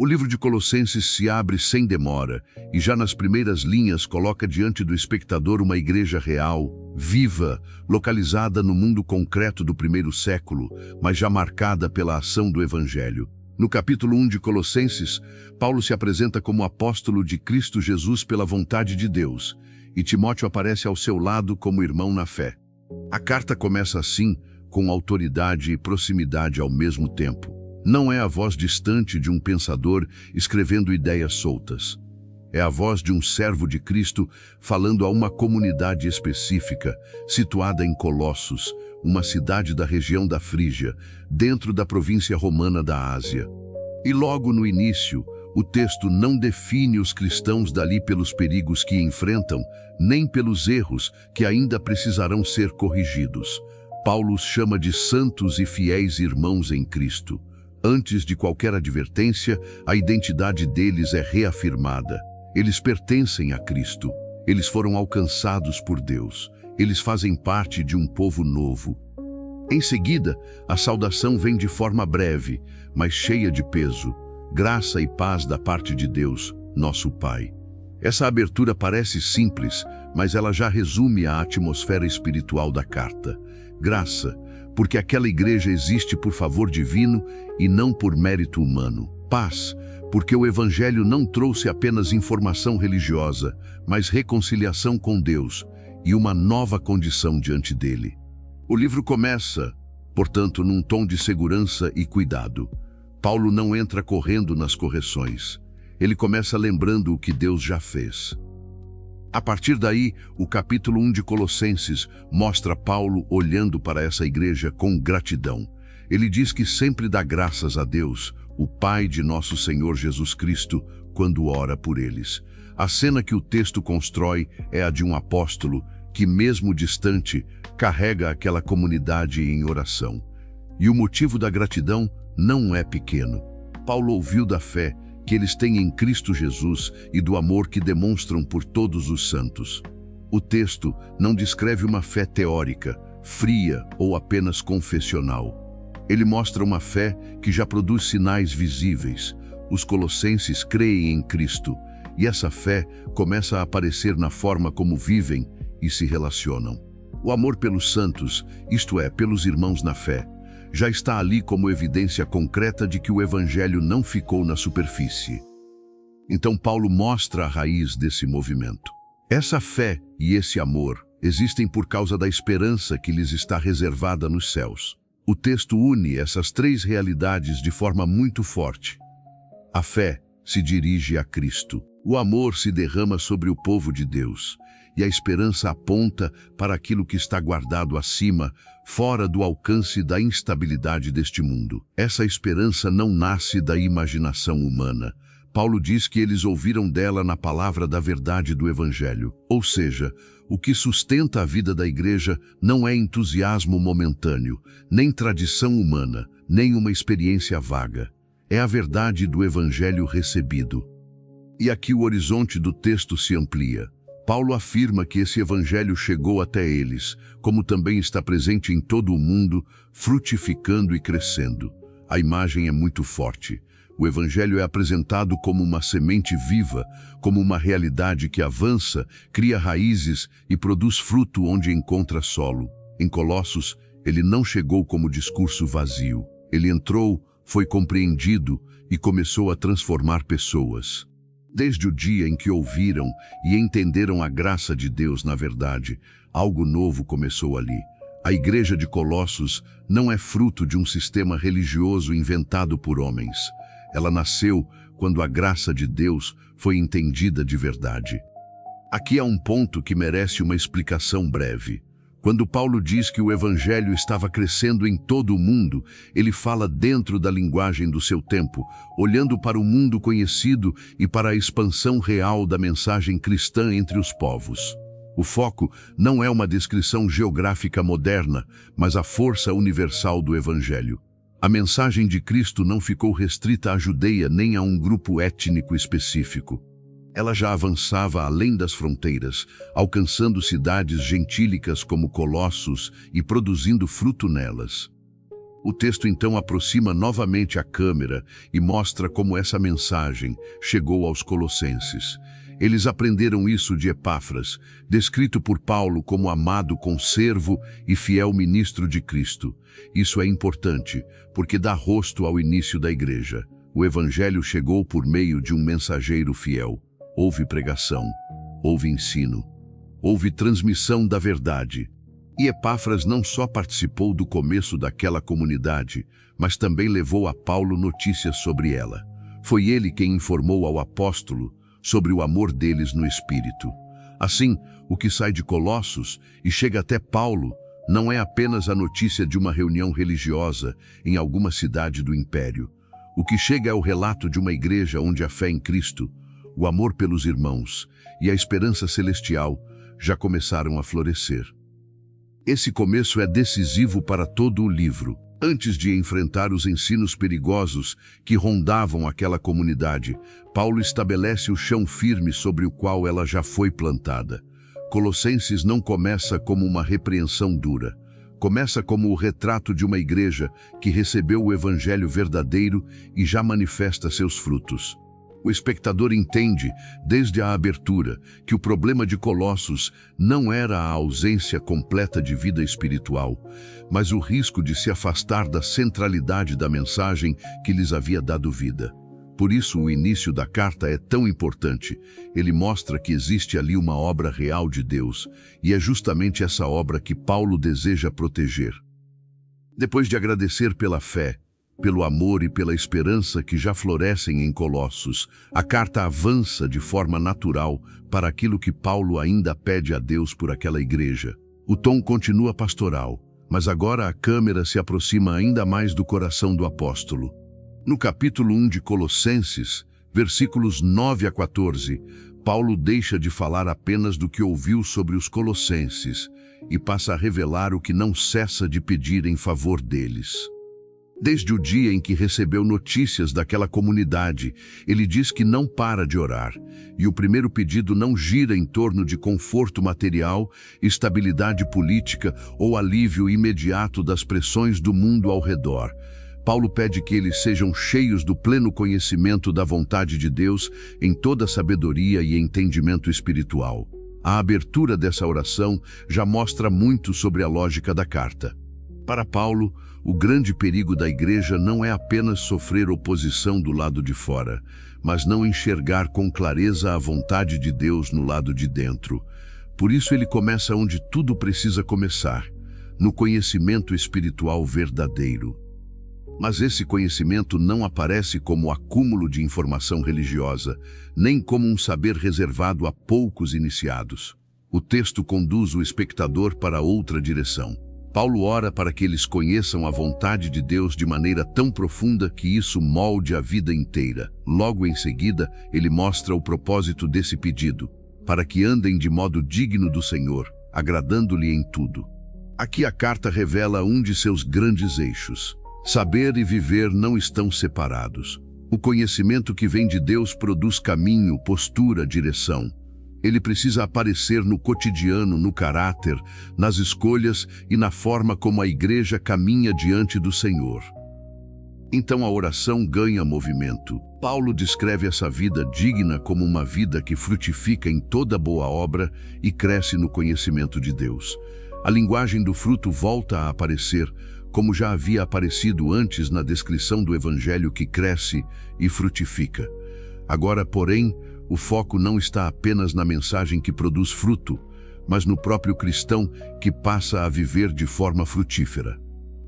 O livro de Colossenses se abre sem demora e já nas primeiras linhas coloca diante do espectador uma igreja real, viva, localizada no mundo concreto do primeiro século, mas já marcada pela ação do Evangelho. No capítulo 1 de Colossenses, Paulo se apresenta como apóstolo de Cristo Jesus pela vontade de Deus, e Timóteo aparece ao seu lado como irmão na fé. A carta começa assim, com autoridade e proximidade ao mesmo tempo. Não é a voz distante de um pensador escrevendo ideias soltas. É a voz de um servo de Cristo falando a uma comunidade específica, situada em Colossos, uma cidade da região da Frígia, dentro da província romana da Ásia. E logo no início, o texto não define os cristãos dali pelos perigos que enfrentam, nem pelos erros que ainda precisarão ser corrigidos. Paulo os chama de santos e fiéis irmãos em Cristo. Antes de qualquer advertência, a identidade deles é reafirmada. Eles pertencem a Cristo. Eles foram alcançados por Deus. Eles fazem parte de um povo novo. Em seguida, a saudação vem de forma breve, mas cheia de peso. Graça e paz da parte de Deus, nosso Pai. Essa abertura parece simples, mas ela já resume a atmosfera espiritual da carta. Graça, porque aquela igreja existe por favor divino e não por mérito humano. Paz, porque o Evangelho não trouxe apenas informação religiosa, mas reconciliação com Deus e uma nova condição diante dele. O livro começa, portanto, num tom de segurança e cuidado. Paulo não entra correndo nas correções. Ele começa lembrando o que Deus já fez. A partir daí, o capítulo 1 de Colossenses mostra Paulo olhando para essa igreja com gratidão. Ele diz que sempre dá graças a Deus, o Pai de nosso Senhor Jesus Cristo, quando ora por eles. A cena que o texto constrói é a de um apóstolo que, mesmo distante, carrega aquela comunidade em oração. E o motivo da gratidão não é pequeno. Paulo ouviu da fé que eles têm em Cristo Jesus e do amor que demonstram por todos os santos. O texto não descreve uma fé teórica, fria ou apenas confessional. Ele mostra uma fé que já produz sinais visíveis. Os colossenses creem em Cristo, e essa fé começa a aparecer na forma como vivem e se relacionam. O amor pelos santos, isto é, pelos irmãos na fé, já está ali como evidência concreta de que o Evangelho não ficou na superfície. Então Paulo mostra a raiz desse movimento. Essa fé e esse amor existem por causa da esperança que lhes está reservada nos céus. O texto une essas três realidades de forma muito forte. A fé se dirige a Cristo. O amor se derrama sobre o povo de Deus. E a esperança aponta para aquilo que está guardado acima, fora do alcance da instabilidade deste mundo. Essa esperança não nasce da imaginação humana. Paulo diz que eles ouviram dela na palavra da verdade do Evangelho. Ou seja, o que sustenta a vida da igreja não é entusiasmo momentâneo, nem tradição humana, nem uma experiência vaga. É a verdade do Evangelho recebido. E aqui o horizonte do texto se amplia. Paulo afirma que esse Evangelho chegou até eles, como também está presente em todo o mundo, frutificando e crescendo. A imagem é muito forte. O Evangelho é apresentado como uma semente viva, como uma realidade que avança, cria raízes e produz fruto onde encontra solo. Em Colossos, ele não chegou como discurso vazio. Ele entrou, foi compreendido e começou a transformar pessoas. Desde o dia em que ouviram e entenderam a graça de Deus na verdade, algo novo começou ali. A igreja de Colossos não é fruto de um sistema religioso inventado por homens. Ela nasceu quando a graça de Deus foi entendida de verdade. Aqui há um ponto que merece uma explicação breve. Quando Paulo diz que o Evangelho estava crescendo em todo o mundo, ele fala dentro da linguagem do seu tempo, olhando para o mundo conhecido e para a expansão real da mensagem cristã entre os povos. O foco não é uma descrição geográfica moderna, mas a força universal do Evangelho. A mensagem de Cristo não ficou restrita à Judeia nem a um grupo étnico específico. Ela já avançava além das fronteiras, alcançando cidades gentílicas como Colossos e produzindo fruto nelas. O texto então aproxima novamente a câmera e mostra como essa mensagem chegou aos colossenses. Eles aprenderam isso de Epáfras, descrito por Paulo como amado conservo e fiel ministro de Cristo. Isso é importante, porque dá rosto ao início da igreja. O evangelho chegou por meio de um mensageiro fiel. Houve pregação, houve ensino, houve transmissão da verdade. E Epáfras não só participou do começo daquela comunidade, mas também levou a Paulo notícias sobre ela. Foi ele quem informou ao apóstolo sobre o amor deles no Espírito. Assim, o que sai de Colossos e chega até Paulo não é apenas a notícia de uma reunião religiosa em alguma cidade do Império. O que chega é o relato de uma igreja onde a fé em Cristo, o amor pelos irmãos e a esperança celestial já começaram a florescer. Esse começo é decisivo para todo o livro. Antes de enfrentar os ensinos perigosos que rondavam aquela comunidade, Paulo estabelece o chão firme sobre o qual ela já foi plantada. Colossenses não começa como uma repreensão dura. Começa como o retrato de uma igreja que recebeu o evangelho verdadeiro e já manifesta seus frutos. O espectador entende, desde a abertura, que o problema de Colossos não era a ausência completa de vida espiritual, mas o risco de se afastar da centralidade da mensagem que lhes havia dado vida. Por isso, o início da carta é tão importante. Ele mostra que existe ali uma obra real de Deus, e é justamente essa obra que Paulo deseja proteger. Depois de agradecer pela fé, pelo amor e pela esperança que já florescem em Colossos, a carta avança de forma natural para aquilo que Paulo ainda pede a Deus por aquela igreja. O tom continua pastoral, mas agora a câmera se aproxima ainda mais do coração do apóstolo. No capítulo 1 de Colossenses, versículos 9 a 14, Paulo deixa de falar apenas do que ouviu sobre os colossenses e passa a revelar o que não cessa de pedir em favor deles. Desde o dia em que recebeu notícias daquela comunidade, ele diz que não para de orar, e o primeiro pedido não gira em torno de conforto material, estabilidade política ou alívio imediato das pressões do mundo ao redor. Paulo pede que eles sejam cheios do pleno conhecimento da vontade de Deus em toda sabedoria e entendimento espiritual. A abertura dessa oração já mostra muito sobre a lógica da carta. Para Paulo, o grande perigo da igreja não é apenas sofrer oposição do lado de fora, mas não enxergar com clareza a vontade de Deus no lado de dentro. Por isso ele começa onde tudo precisa começar, no conhecimento espiritual verdadeiro. Mas esse conhecimento não aparece como acúmulo de informação religiosa, nem como um saber reservado a poucos iniciados. O texto conduz o espectador para outra direção. Paulo ora para que eles conheçam a vontade de Deus de maneira tão profunda que isso molde a vida inteira. Logo em seguida, ele mostra o propósito desse pedido, para que andem de modo digno do Senhor, agradando-lhe em tudo. Aqui a carta revela um de seus grandes eixos. Saber e viver não estão separados. O conhecimento que vem de Deus produz caminho, postura, direção. Ele precisa aparecer no cotidiano, no caráter, nas escolhas e na forma como a igreja caminha diante do Senhor. Então a oração ganha movimento. Paulo descreve essa vida digna como uma vida que frutifica em toda boa obra e cresce no conhecimento de Deus. A linguagem do fruto volta a aparecer, como já havia aparecido antes na descrição do evangelho que cresce e frutifica. Agora, porém, o foco não está apenas na mensagem que produz fruto, mas no próprio cristão que passa a viver de forma frutífera.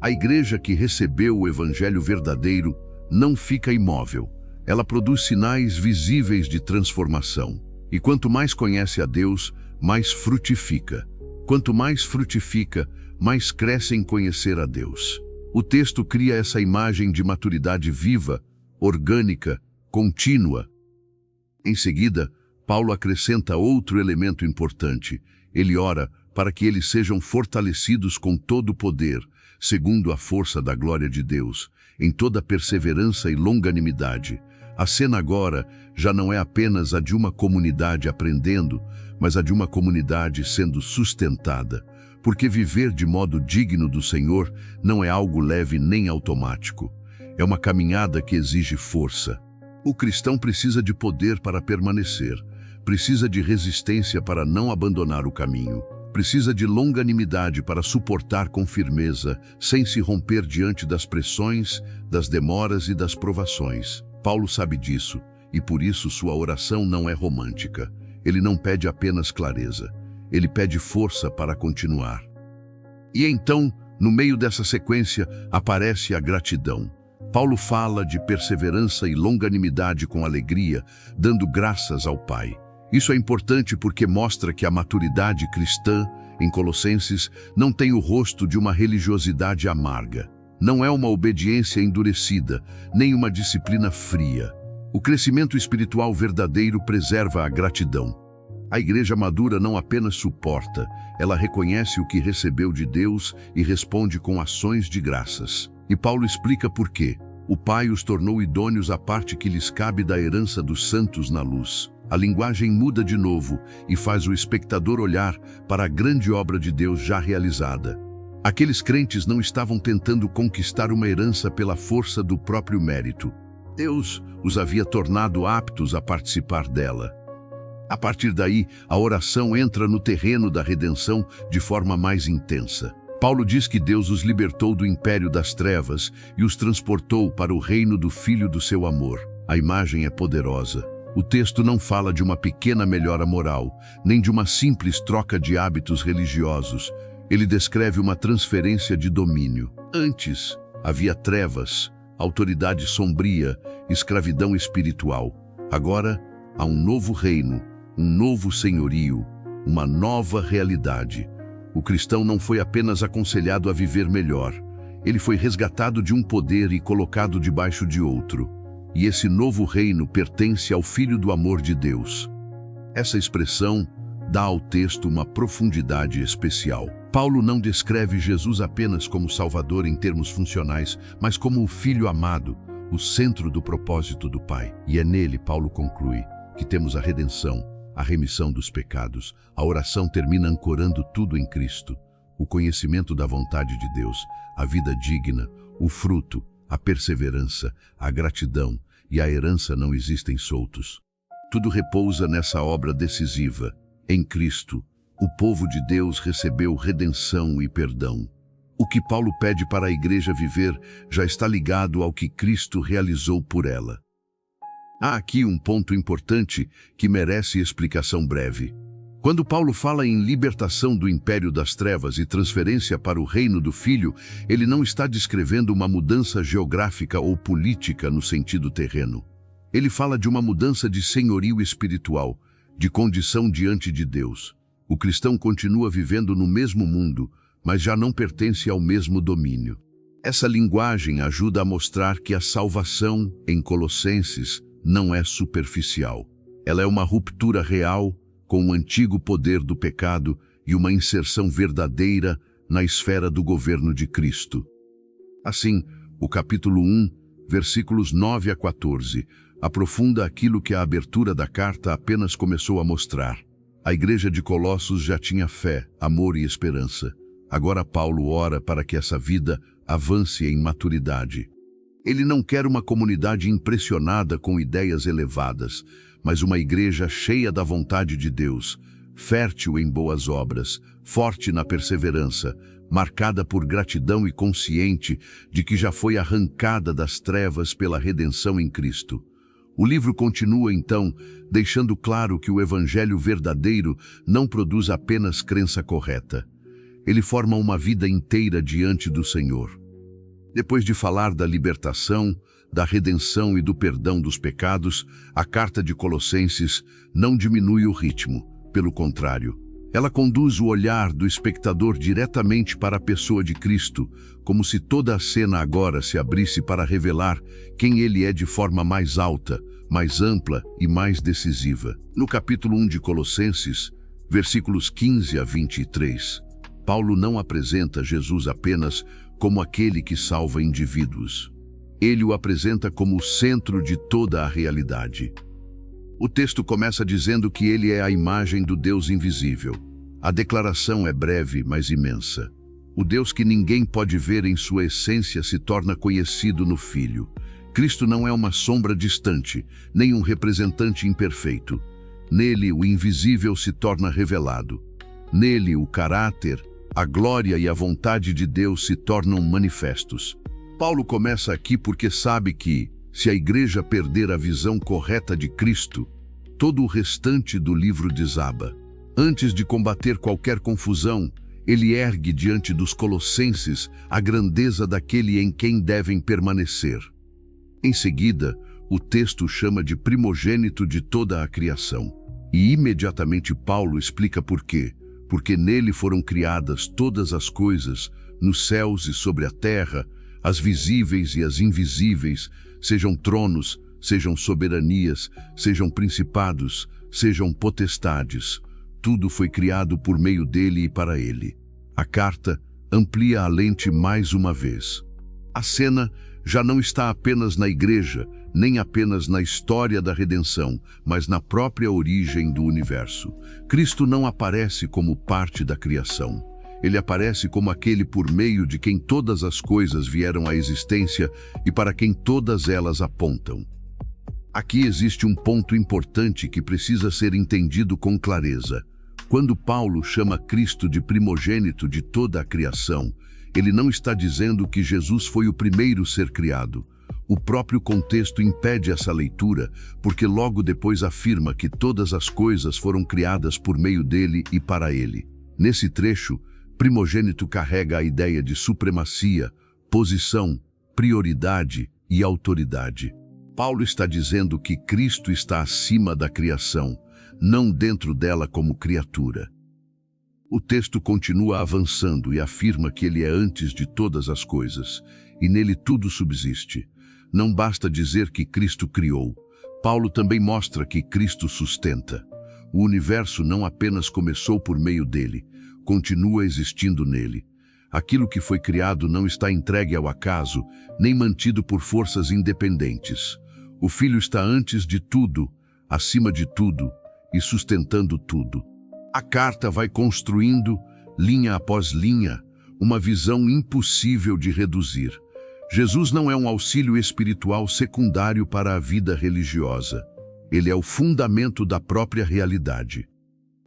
A igreja que recebeu o evangelho verdadeiro não fica imóvel. Ela produz sinais visíveis de transformação. E quanto mais conhece a Deus, mais frutifica. Quanto mais frutifica, mais cresce em conhecer a Deus. O texto cria essa imagem de maturidade viva, orgânica, contínua. Em seguida, Paulo acrescenta outro elemento importante. Ele ora para que eles sejam fortalecidos com todo o poder, segundo a força da glória de Deus, em toda perseverança e longanimidade. A cena agora já não é apenas a de uma comunidade aprendendo, mas a de uma comunidade sendo sustentada. Porque viver de modo digno do Senhor não é algo leve nem automático. É uma caminhada que exige força. O cristão precisa de poder para permanecer, precisa de resistência para não abandonar o caminho, precisa de longanimidade para suportar com firmeza, sem se romper diante das pressões, das demoras e das provações. Paulo sabe disso, e por isso sua oração não é romântica. Ele não pede apenas clareza, ele pede força para continuar. E então, no meio dessa sequência, aparece a gratidão. Paulo fala de perseverança e longanimidade com alegria, dando graças ao Pai. Isso é importante porque mostra que a maturidade cristã, em Colossenses, não tem o rosto de uma religiosidade amarga. Não é uma obediência endurecida, nem uma disciplina fria. O crescimento espiritual verdadeiro preserva a gratidão. A igreja madura não apenas suporta, ela reconhece o que recebeu de Deus e responde com ações de graças. E Paulo explica por quê. O Pai os tornou idôneos à parte que lhes cabe da herança dos santos na luz. A linguagem muda de novo e faz o espectador olhar para a grande obra de Deus já realizada. Aqueles crentes não estavam tentando conquistar uma herança pela força do próprio mérito. Deus os havia tornado aptos a participar dela. A partir daí, a oração entra no terreno da redenção de forma mais intensa. Paulo diz que Deus os libertou do império das trevas e os transportou para o reino do Filho do seu amor. A imagem é poderosa. O texto não fala de uma pequena melhora moral, nem de uma simples troca de hábitos religiosos. Ele descreve uma transferência de domínio. Antes, havia trevas, autoridade sombria, escravidão espiritual. Agora, há um novo reino, um novo senhorio, uma nova realidade. O cristão não foi apenas aconselhado a viver melhor. Ele foi resgatado de um poder e colocado debaixo de outro. E esse novo reino pertence ao Filho do amor de Deus. Essa expressão dá ao texto uma profundidade especial. Paulo não descreve Jesus apenas como Salvador em termos funcionais, mas como o Filho amado, o centro do propósito do Pai. E é nele, Paulo conclui, que temos a redenção, a remissão dos pecados. A oração termina ancorando tudo em Cristo. O conhecimento da vontade de Deus, a vida digna, o fruto, a perseverança, a gratidão e a herança não existem soltos. Tudo repousa nessa obra decisiva. Em Cristo, o povo de Deus recebeu redenção e perdão. O que Paulo pede para a igreja viver já está ligado ao que Cristo realizou por ela. Há aqui um ponto importante que merece explicação breve. Quando Paulo fala em libertação do império das trevas e transferência para o reino do Filho, ele não está descrevendo uma mudança geográfica ou política no sentido terreno. Ele fala de uma mudança de senhorio espiritual, de condição diante de Deus. O cristão continua vivendo no mesmo mundo, mas já não pertence ao mesmo domínio. Essa linguagem ajuda a mostrar que a salvação, em Colossenses, não é superficial. Ela é uma ruptura real com o antigo poder do pecado e uma inserção verdadeira na esfera do governo de Cristo. Assim, o capítulo 1, versículos 9 a 14, aprofunda aquilo que a abertura da carta apenas começou a mostrar. A igreja de Colossos já tinha fé, amor e esperança. Agora Paulo ora para que essa vida avance em maturidade. Ele não quer uma comunidade impressionada com ideias elevadas, mas uma igreja cheia da vontade de Deus, fértil em boas obras, forte na perseverança, marcada por gratidão e consciente de que já foi arrancada das trevas pela redenção em Cristo. O livro continua, então, deixando claro que o evangelho verdadeiro não produz apenas crença correta. Ele forma uma vida inteira diante do Senhor. Depois de falar da libertação, da redenção e do perdão dos pecados, a carta de Colossenses não diminui o ritmo. Pelo contrário, ela conduz o olhar do espectador diretamente para a pessoa de Cristo, como se toda a cena agora se abrisse para revelar quem ele é de forma mais alta, mais ampla e mais decisiva. No capítulo 1 de Colossenses, versículos 15 a 23, Paulo não apresenta Jesus apenas como aquele que salva indivíduos. Ele o apresenta como o centro de toda a realidade. O texto começa dizendo que ele é a imagem do Deus invisível, A declaração é breve, mas imensa. O Deus que ninguém pode ver em sua essência se torna conhecido no Filho. Cristo não é uma sombra distante, nem um representante imperfeito. Nele, o invisível se torna revelado. Nele, o caráter, a glória e a vontade de Deus se tornam manifestos. Paulo começa aqui porque sabe que, se a igreja perder a visão correta de Cristo, todo o restante do livro desaba. Antes de combater qualquer confusão, ele ergue diante dos colossenses a grandeza daquele em quem devem permanecer. Em seguida, o texto chama de primogênito de toda a criação. E imediatamente Paulo explica por quê. Porque nele foram criadas todas as coisas, nos céus e sobre a terra, as visíveis e as invisíveis, sejam tronos, sejam soberanias, sejam principados, sejam potestades. Tudo foi criado por meio dele e para ele. A carta amplia a lente mais uma vez. A cena já não está apenas na igreja, nem apenas na história da redenção, mas na própria origem do universo. Cristo não aparece como parte da criação. Ele aparece como aquele por meio de quem todas as coisas vieram à existência e para quem todas elas apontam. Aqui existe um ponto importante que precisa ser entendido com clareza. Quando Paulo chama Cristo de primogênito de toda a criação, ele não está dizendo que Jesus foi o primeiro ser criado. O próprio contexto impede essa leitura, porque logo depois afirma que todas as coisas foram criadas por meio dele e para ele. Nesse trecho, primogênito carrega a ideia de supremacia, posição, prioridade e autoridade. Paulo está dizendo que Cristo está acima da criação, não dentro dela como criatura. O texto continua avançando e afirma que ele é antes de todas as coisas, e nele tudo subsiste. Não basta dizer que Cristo criou. Paulo também mostra que Cristo sustenta. O universo não apenas começou por meio dele, continua existindo nele. Aquilo que foi criado não está entregue ao acaso, nem mantido por forças independentes. O Filho está antes de tudo, acima de tudo e sustentando tudo. A carta vai construindo, linha após linha, uma visão impossível de reduzir. Jesus não é um auxílio espiritual secundário para a vida religiosa. Ele é o fundamento da própria realidade.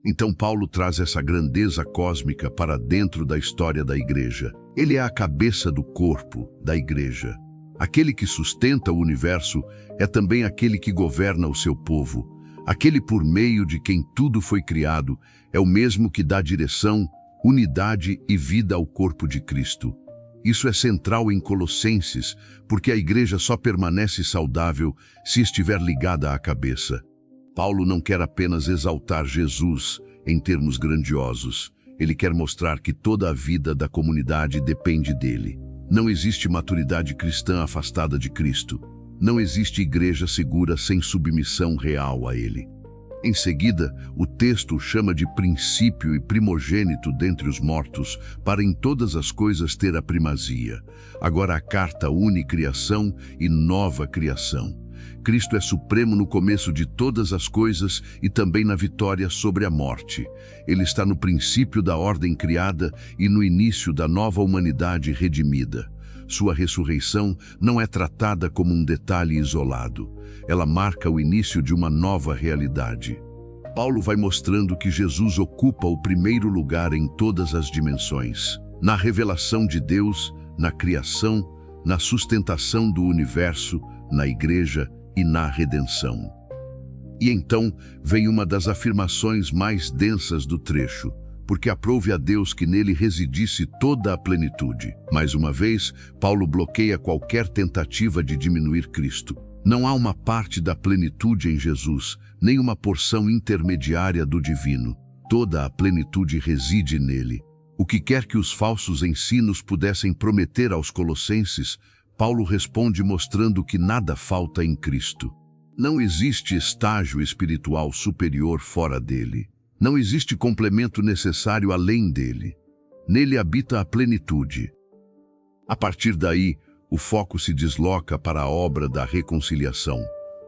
Então Paulo traz essa grandeza cósmica para dentro da história da igreja. Ele é a cabeça do corpo da igreja. Aquele que sustenta o universo é também aquele que governa o seu povo. Aquele por meio de quem tudo foi criado é o mesmo que dá direção, unidade e vida ao corpo de Cristo. Isso é central em Colossenses, porque a igreja só permanece saudável se estiver ligada à cabeça. Paulo não quer apenas exaltar Jesus em termos grandiosos. Ele quer mostrar que toda a vida da comunidade depende dele. Não existe maturidade cristã afastada de Cristo. Não existe igreja segura sem submissão real a ele. Em seguida, o texto o chama de princípio e primogênito dentre os mortos, para em todas as coisas ter a primazia. Agora a carta une criação e nova criação. Cristo é supremo no começo de todas as coisas e também na vitória sobre a morte. Ele está no princípio da ordem criada e no início da nova humanidade redimida. Sua ressurreição não é tratada como um detalhe isolado. Ela marca o início de uma nova realidade. Paulo vai mostrando que Jesus ocupa o primeiro lugar em todas as dimensões. Na revelação de Deus, na criação, na sustentação do universo, na igreja e na redenção. E então vem uma das afirmações mais densas do trecho. Porque aprove a Deus que nele residisse toda a plenitude. Mais uma vez, Paulo bloqueia qualquer tentativa de diminuir Cristo. Não há uma parte da plenitude em Jesus, nem uma porção intermediária do divino. Toda a plenitude reside nele. O que quer que os falsos ensinos pudessem prometer aos colossenses, Paulo responde mostrando que nada falta em Cristo. Não existe estágio espiritual superior fora dele. Não existe complemento necessário além dele. Nele habita a plenitude. A partir daí, o foco se desloca para a obra da reconciliação.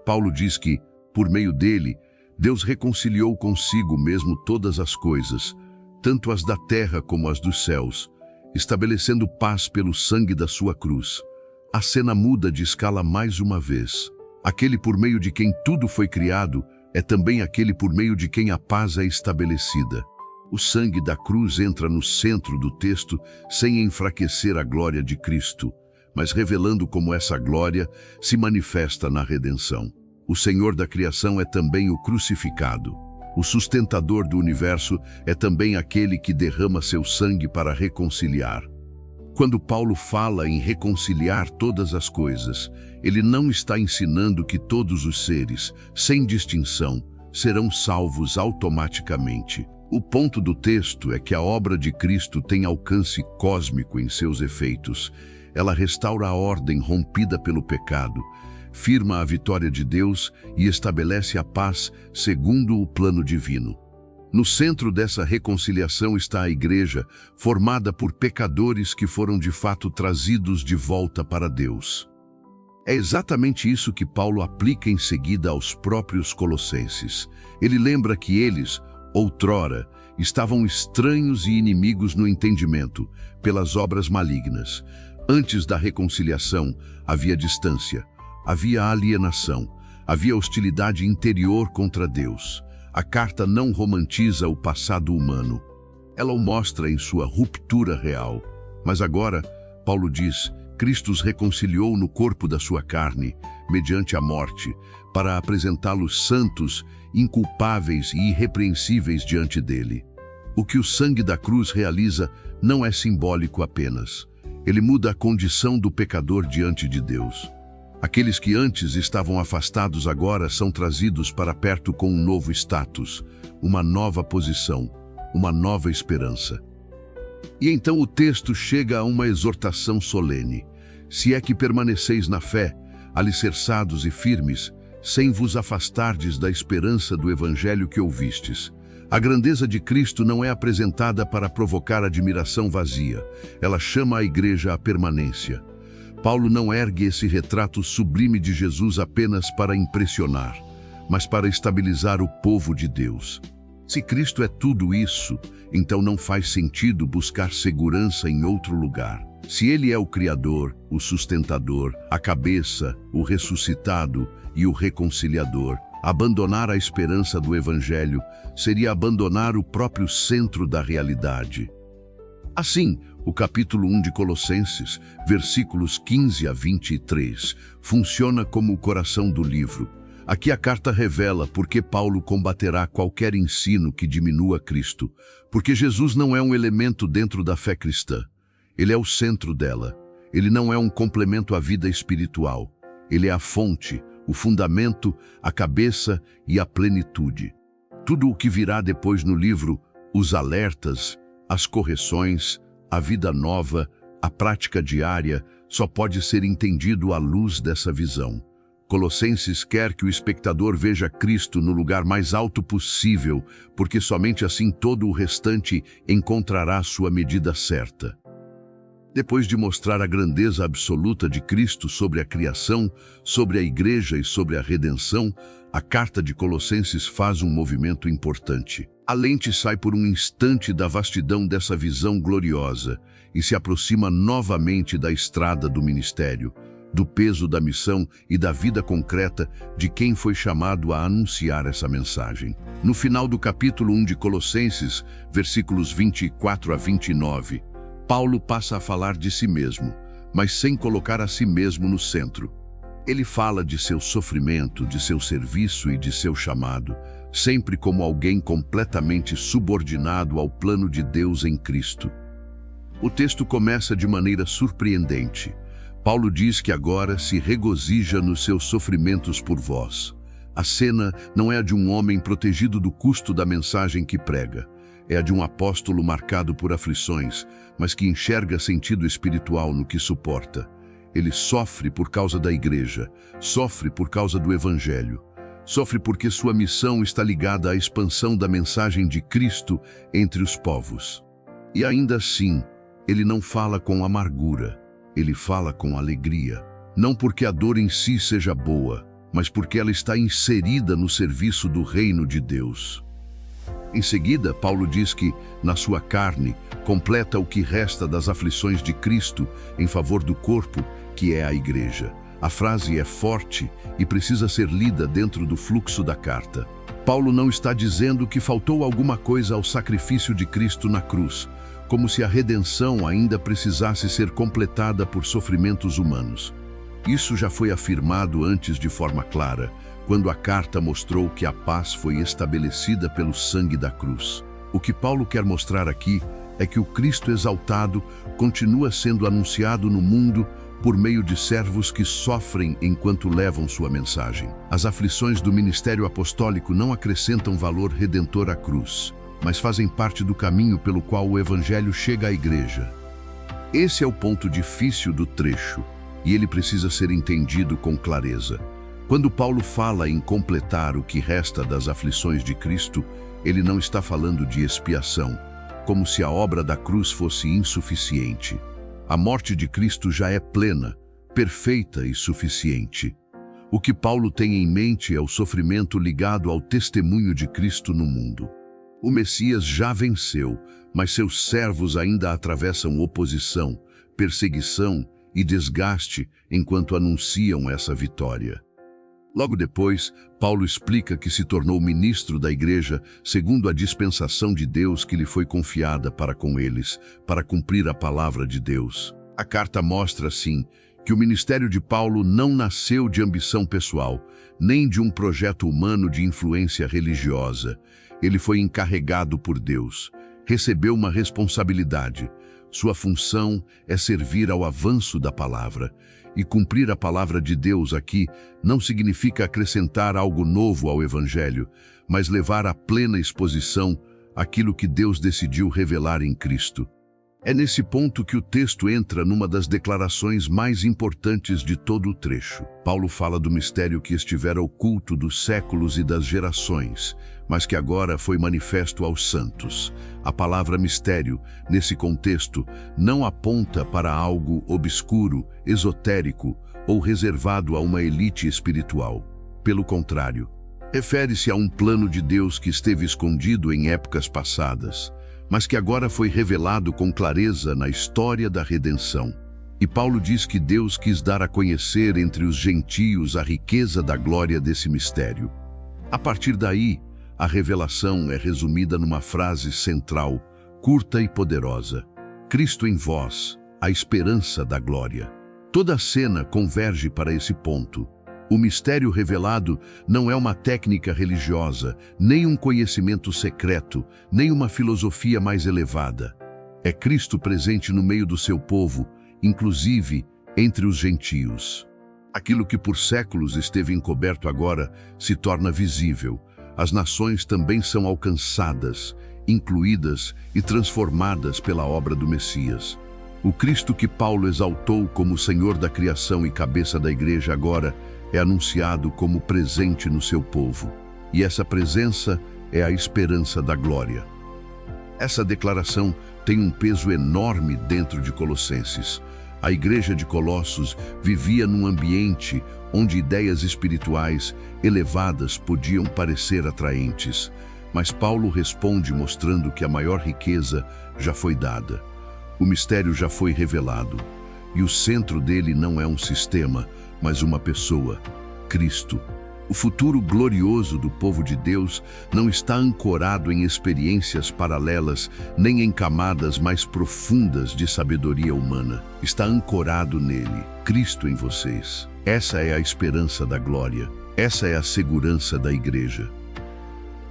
Paulo diz que, por meio dele, Deus reconciliou consigo mesmo todas as coisas, tanto as da terra como as dos céus, estabelecendo paz pelo sangue da sua cruz. A cena muda de escala mais uma vez. Aquele por meio de quem tudo foi criado é também aquele por meio de quem a paz é estabelecida. O sangue da cruz entra no centro do texto sem enfraquecer a glória de Cristo, mas revelando como essa glória se manifesta na redenção. O Senhor da criação é também o crucificado. O sustentador do universo é também aquele que derrama seu sangue para reconciliar. Quando Paulo fala em reconciliar todas as coisas, ele não está ensinando que todos os seres, sem distinção, serão salvos automaticamente. O ponto do texto é que a obra de Cristo tem alcance cósmico em seus efeitos. Ela restaura a ordem rompida pelo pecado, firma a vitória de Deus e estabelece a paz segundo o plano divino. No centro dessa reconciliação está a igreja, formada por pecadores que foram de fato trazidos de volta para Deus. É exatamente isso que Paulo aplica em seguida aos próprios colossenses. Ele lembra que eles, outrora, estavam estranhos e inimigos no entendimento, pelas obras malignas. Antes da reconciliação, havia distância, havia alienação, havia hostilidade interior contra Deus. A carta não romantiza o passado humano. Ela o mostra em sua ruptura real. Mas agora, Paulo diz, Cristo os reconciliou no corpo da sua carne, mediante a morte, para apresentá-los santos, inculpáveis e irrepreensíveis diante dele. O que o sangue da cruz realiza não é simbólico apenas. Ele muda a condição do pecador diante de Deus. Aqueles que antes estavam afastados agora são trazidos para perto com um novo status, uma nova posição, uma nova esperança. E então o texto chega a uma exortação solene. Se é que permaneceis na fé, alicerçados e firmes, sem vos afastardes da esperança do evangelho que ouvistes. A grandeza de Cristo não é apresentada para provocar admiração vazia. Ela chama a igreja à permanência. Paulo não ergue esse retrato sublime de Jesus apenas para impressionar, mas para estabilizar o povo de Deus. Se Cristo é tudo isso, então não faz sentido buscar segurança em outro lugar. Se Ele é o Criador, o sustentador, a cabeça, o ressuscitado e o reconciliador, abandonar a esperança do Evangelho seria abandonar o próprio centro da realidade. Assim, o capítulo 1 de Colossenses, versículos 15 a 23, funciona como o coração do livro. Aqui a carta revela por que Paulo combaterá qualquer ensino que diminua Cristo, porque Jesus não é um elemento dentro da fé cristã. Ele é o centro dela. Ele não é um complemento à vida espiritual. Ele é a fonte, o fundamento, a cabeça e a plenitude. Tudo o que virá depois no livro, os alertas, as correções, a vida nova, a prática diária, só pode ser entendido à luz dessa visão. Colossenses quer que o espectador veja Cristo no lugar mais alto possível, porque somente assim todo o restante encontrará sua medida certa. Depois de mostrar a grandeza absoluta de Cristo sobre a criação, sobre a igreja e sobre a redenção, a carta de Colossenses faz um movimento importante. A lente sai por um instante da vastidão dessa visão gloriosa e se aproxima novamente da estrada do ministério, do peso da missão e da vida concreta de quem foi chamado a anunciar essa mensagem. No final do capítulo 1 de Colossenses, versículos 24 a 29, Paulo passa a falar de si mesmo, mas sem colocar a si mesmo no centro. Ele fala de seu sofrimento, de seu serviço e de seu chamado, sempre como alguém completamente subordinado ao plano de Deus em Cristo. O texto começa de maneira surpreendente. Paulo diz que agora se regozija nos seus sofrimentos por vós. A cena não é a de um homem protegido do custo da mensagem que prega. É a de um apóstolo marcado por aflições, mas que enxerga sentido espiritual no que suporta. Ele sofre por causa da igreja, sofre por causa do evangelho, sofre porque sua missão está ligada à expansão da mensagem de Cristo entre os povos. E ainda assim, ele não fala com amargura, ele fala com alegria. Não porque a dor em si seja boa, mas porque ela está inserida no serviço do reino de Deus. Em seguida, Paulo diz que, na sua carne, completa o que resta das aflições de Cristo em favor do corpo, que é a igreja. A frase é forte e precisa ser lida dentro do fluxo da carta. Paulo não está dizendo que faltou alguma coisa ao sacrifício de Cristo na cruz, como se a redenção ainda precisasse ser completada por sofrimentos humanos. Isso já foi afirmado antes de forma clara, quando a carta mostrou que a paz foi estabelecida pelo sangue da cruz. O que Paulo quer mostrar aqui é que o Cristo exaltado continua sendo anunciado no mundo por meio de servos que sofrem enquanto levam sua mensagem. As aflições do ministério apostólico não acrescentam valor redentor à cruz, mas fazem parte do caminho pelo qual o Evangelho chega à igreja. Esse é o ponto difícil do trecho, e ele precisa ser entendido com clareza. Quando Paulo fala em completar o que resta das aflições de Cristo, ele não está falando de expiação, como se a obra da cruz fosse insuficiente. A morte de Cristo já é plena, perfeita e suficiente. O que Paulo tem em mente é o sofrimento ligado ao testemunho de Cristo no mundo. O Messias já venceu, mas seus servos ainda atravessam oposição, perseguição e desgaste enquanto anunciam essa vitória. Logo depois, Paulo explica que se tornou ministro da igreja segundo a dispensação de Deus que lhe foi confiada para com eles, para cumprir a palavra de Deus. A carta mostra, assim, que o ministério de Paulo não nasceu de ambição pessoal, nem de um projeto humano de influência religiosa. Ele foi encarregado por Deus, recebeu uma responsabilidade. Sua função é servir ao avanço da palavra. E cumprir a palavra de Deus aqui não significa acrescentar algo novo ao Evangelho, mas levar à plena exposição aquilo que Deus decidiu revelar em Cristo. É nesse ponto que o texto entra numa das declarações mais importantes de todo o trecho. Paulo fala do mistério que estivera oculto dos séculos e das gerações, mas que agora foi manifesto aos santos. A palavra mistério, nesse contexto, não aponta para algo obscuro, esotérico ou reservado a uma elite espiritual. Pelo contrário, refere-se a um plano de Deus que esteve escondido em épocas passadas, mas que agora foi revelado com clareza na história da redenção. E Paulo diz que Deus quis dar a conhecer entre os gentios a riqueza da glória desse mistério. A partir daí, a revelação é resumida numa frase central, curta e poderosa: Cristo em vós, a esperança da glória. Toda a cena converge para esse ponto. O mistério revelado não é uma técnica religiosa, nem um conhecimento secreto, nem uma filosofia mais elevada. É Cristo presente no meio do seu povo, inclusive entre os gentios. Aquilo que por séculos esteve encoberto agora se torna visível. As nações também são alcançadas, incluídas e transformadas pela obra do Messias. O Cristo que Paulo exaltou como Senhor da criação e cabeça da igreja agora é anunciado como presente no seu povo. E essa presença é a esperança da glória. Essa declaração tem um peso enorme dentro de Colossenses. A igreja de Colossos vivia num ambiente onde ideias espirituais elevadas podiam parecer atraentes, mas Paulo responde mostrando que a maior riqueza já foi dada. O mistério já foi revelado, e o centro dele não é um sistema, mas uma pessoa, Cristo. O futuro glorioso do povo de Deus não está ancorado em experiências paralelas, nem em camadas mais profundas de sabedoria humana. Está ancorado nele, Cristo em vocês. Essa é a esperança da glória. Essa é a segurança da igreja.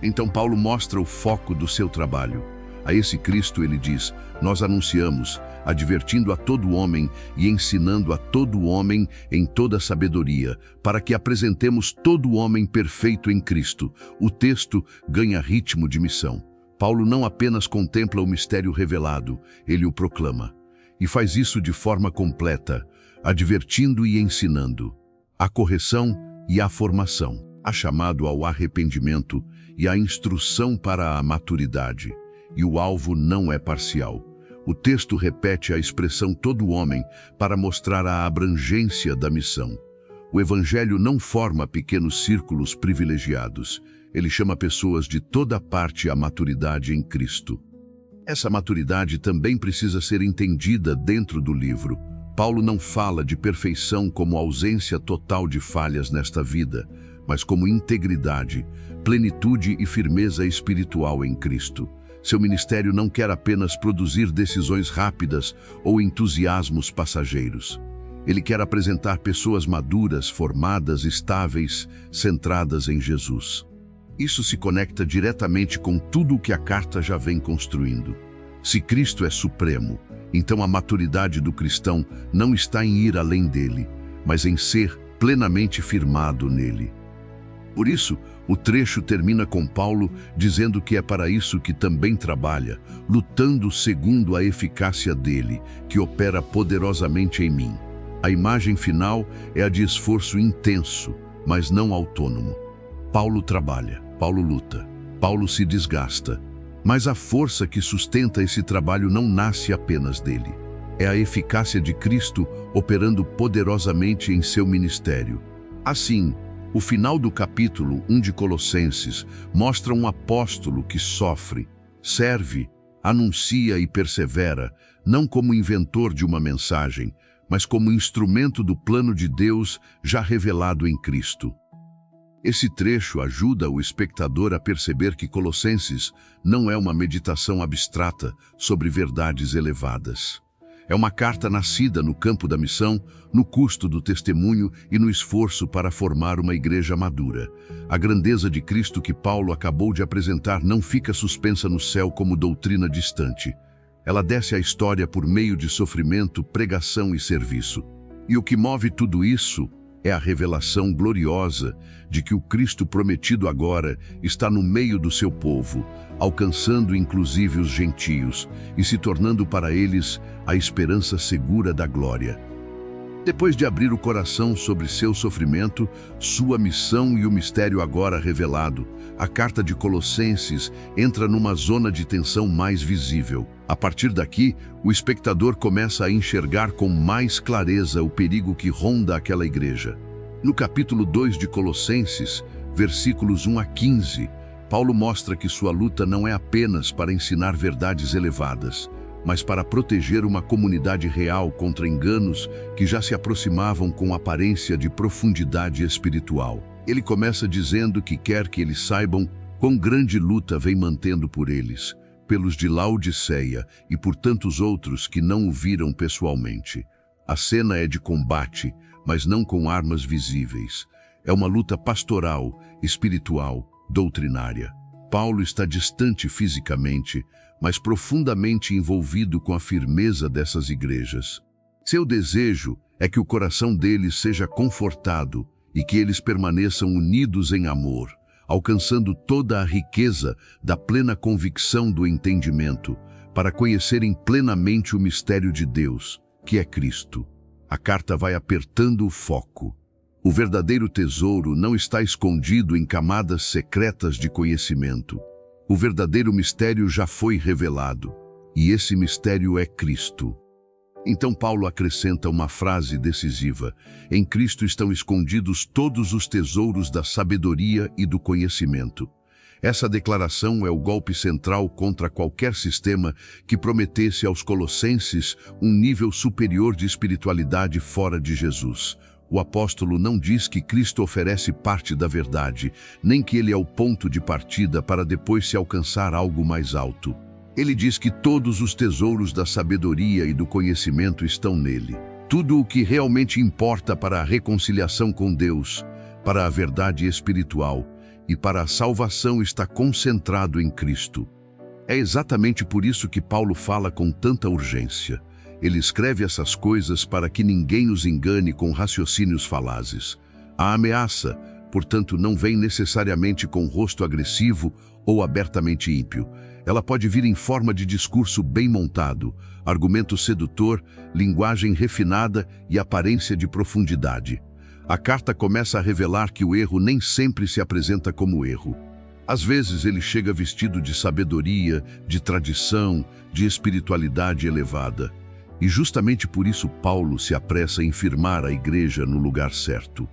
Então Paulo mostra o foco do seu trabalho. A esse Cristo ele diz: nós anunciamos, advertindo a todo homem e ensinando a todo homem em toda sabedoria, para que apresentemos todo homem perfeito em Cristo. O texto ganha ritmo de missão. Paulo não apenas contempla o mistério revelado, ele o proclama. E faz isso de forma completa, advertindo e ensinando. A correção e a formação, a chamado ao arrependimento e a instrução para a maturidade. E o alvo não é parcial. O texto repete a expressão todo homem para mostrar a abrangência da missão. O Evangelho não forma pequenos círculos privilegiados. Ele chama pessoas de toda parte à maturidade em Cristo. Essa maturidade também precisa ser entendida dentro do livro. Paulo não fala de perfeição como ausência total de falhas nesta vida, mas como integridade, plenitude e firmeza espiritual em Cristo. Seu ministério não quer apenas produzir decisões rápidas ou entusiasmos passageiros. Ele quer apresentar pessoas maduras, formadas, estáveis, centradas em Jesus. Isso se conecta diretamente com tudo o que a carta já vem construindo. Se Cristo é supremo, então a maturidade do cristão não está em ir além dele, mas em ser plenamente firmado nele. Por isso, o trecho termina com Paulo dizendo que é para isso que também trabalha, lutando segundo a eficácia dele, que opera poderosamente em mim. A imagem final é a de esforço intenso, mas não autônomo. Paulo trabalha, Paulo luta, Paulo se desgasta, mas a força que sustenta esse trabalho não nasce apenas dele. É a eficácia de Cristo operando poderosamente em seu ministério. Assim, o final do capítulo 1 de Colossenses mostra um apóstolo que sofre, serve, anuncia e persevera, não como inventor de uma mensagem, mas como instrumento do plano de Deus já revelado em Cristo. Esse trecho ajuda o espectador a perceber que Colossenses não é uma meditação abstrata sobre verdades elevadas. É uma carta nascida no campo da missão, no custo do testemunho e no esforço para formar uma igreja madura. A grandeza de Cristo que Paulo acabou de apresentar não fica suspensa no céu como doutrina distante. Ela desce à história por meio de sofrimento, pregação e serviço. E o que move tudo isso é a revelação gloriosa de que o Cristo prometido agora está no meio do seu povo, alcançando inclusive os gentios e se tornando para eles a esperança segura da glória. Depois de abrir o coração sobre seu sofrimento, sua missão e o mistério agora revelado, a carta de Colossenses entra numa zona de tensão mais visível. A partir daqui, o espectador começa a enxergar com mais clareza o perigo que ronda aquela igreja. No capítulo 2 de Colossenses, versículos 1 a 15, Paulo mostra que sua luta não é apenas para ensinar verdades elevadas, mas para proteger uma comunidade real contra enganos que já se aproximavam com aparência de profundidade espiritual. Ele começa dizendo que quer que eles saibam quão grande luta vem mantendo por eles, pelos de Laodiceia e por tantos outros que não o viram pessoalmente. A cena é de combate, mas não com armas visíveis. É uma luta pastoral, espiritual, doutrinária. Paulo está distante fisicamente, mas profundamente envolvido com a firmeza dessas igrejas. Seu desejo é que o coração deles seja confortado e que eles permaneçam unidos em amor, alcançando toda a riqueza da plena convicção do entendimento, para conhecerem plenamente o mistério de Deus, que é Cristo. A carta vai apertando o foco. O verdadeiro tesouro não está escondido em camadas secretas de conhecimento. O verdadeiro mistério já foi revelado, e esse mistério é Cristo. Então Paulo acrescenta uma frase decisiva: em Cristo estão escondidos todos os tesouros da sabedoria e do conhecimento. Essa declaração é o golpe central contra qualquer sistema que prometesse aos colossenses um nível superior de espiritualidade fora de Jesus. O apóstolo não diz que Cristo oferece parte da verdade, nem que ele é o ponto de partida para depois se alcançar algo mais alto. Ele diz que todos os tesouros da sabedoria e do conhecimento estão nele. Tudo o que realmente importa para a reconciliação com Deus, para a verdade espiritual e para a salvação está concentrado em Cristo. É exatamente por isso que Paulo fala com tanta urgência. Ele escreve essas coisas para que ninguém os engane com raciocínios falazes. A ameaça, portanto, não vem necessariamente com rosto agressivo ou abertamente ímpio. Ela pode vir em forma de discurso bem montado, argumento sedutor, linguagem refinada e aparência de profundidade. A carta começa a revelar que o erro nem sempre se apresenta como erro. Às vezes ele chega vestido de sabedoria, de tradição, de espiritualidade elevada. E justamente por isso Paulo se apressa em firmar a igreja no lugar certo.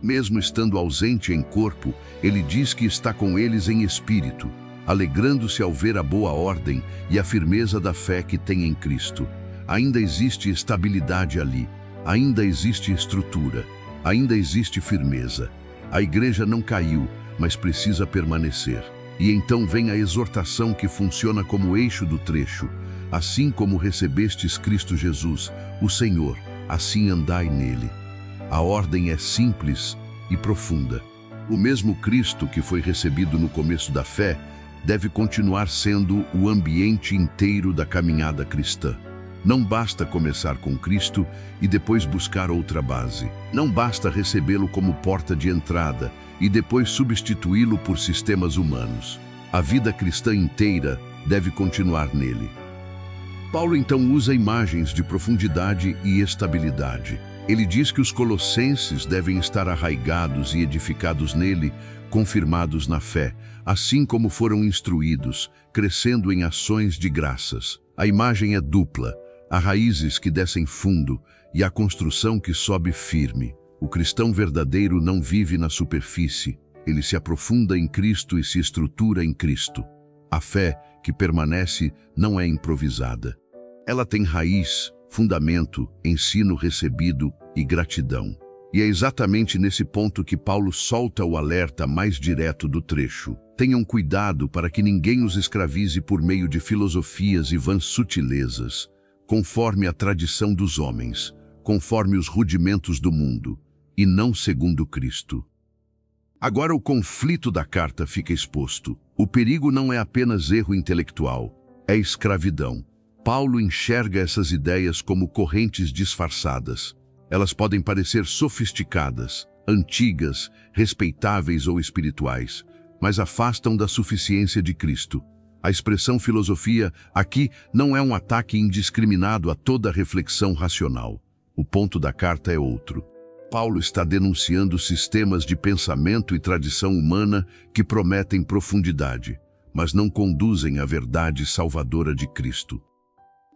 Mesmo estando ausente em corpo, ele diz que está com eles em espírito, alegrando-se ao ver a boa ordem e a firmeza da fé que tem em Cristo. Ainda existe estabilidade ali, ainda existe estrutura, ainda existe firmeza. A igreja não caiu, mas precisa permanecer. E então vem a exortação que funciona como eixo do trecho. Assim como recebestes Cristo Jesus, o Senhor, assim andai nele. A ordem é simples e profunda. O mesmo Cristo que foi recebido no começo da fé deve continuar sendo o ambiente inteiro da caminhada cristã. Não basta começar com Cristo e depois buscar outra base. Não basta recebê-lo como porta de entrada e depois substituí-lo por sistemas humanos. A vida cristã inteira deve continuar nele. Paulo então usa imagens de profundidade e estabilidade. Ele diz que os colossenses devem estar arraigados e edificados nele, confirmados na fé, assim como foram instruídos, crescendo em ações de graças. A imagem é dupla. Há raízes que descem fundo e a construção que sobe firme. O cristão verdadeiro não vive na superfície, ele se aprofunda em Cristo e se estrutura em Cristo. A fé que permanece não é improvisada. Ela tem raiz, fundamento, ensino recebido e gratidão. E é exatamente nesse ponto que Paulo solta o alerta mais direto do trecho. Tenham cuidado para que ninguém os escravize por meio de filosofias e vãs sutilezas, conforme a tradição dos homens, conforme os rudimentos do mundo, e não segundo Cristo. Agora o conflito da carta fica exposto. O perigo não é apenas erro intelectual, é escravidão. Paulo enxerga essas ideias como correntes disfarçadas. Elas podem parecer sofisticadas, antigas, respeitáveis ou espirituais, mas afastam da suficiência de Cristo. A expressão filosofia aqui não é um ataque indiscriminado a toda reflexão racional. O ponto da carta é outro. Paulo está denunciando sistemas de pensamento e tradição humana que prometem profundidade, mas não conduzem à verdade salvadora de Cristo.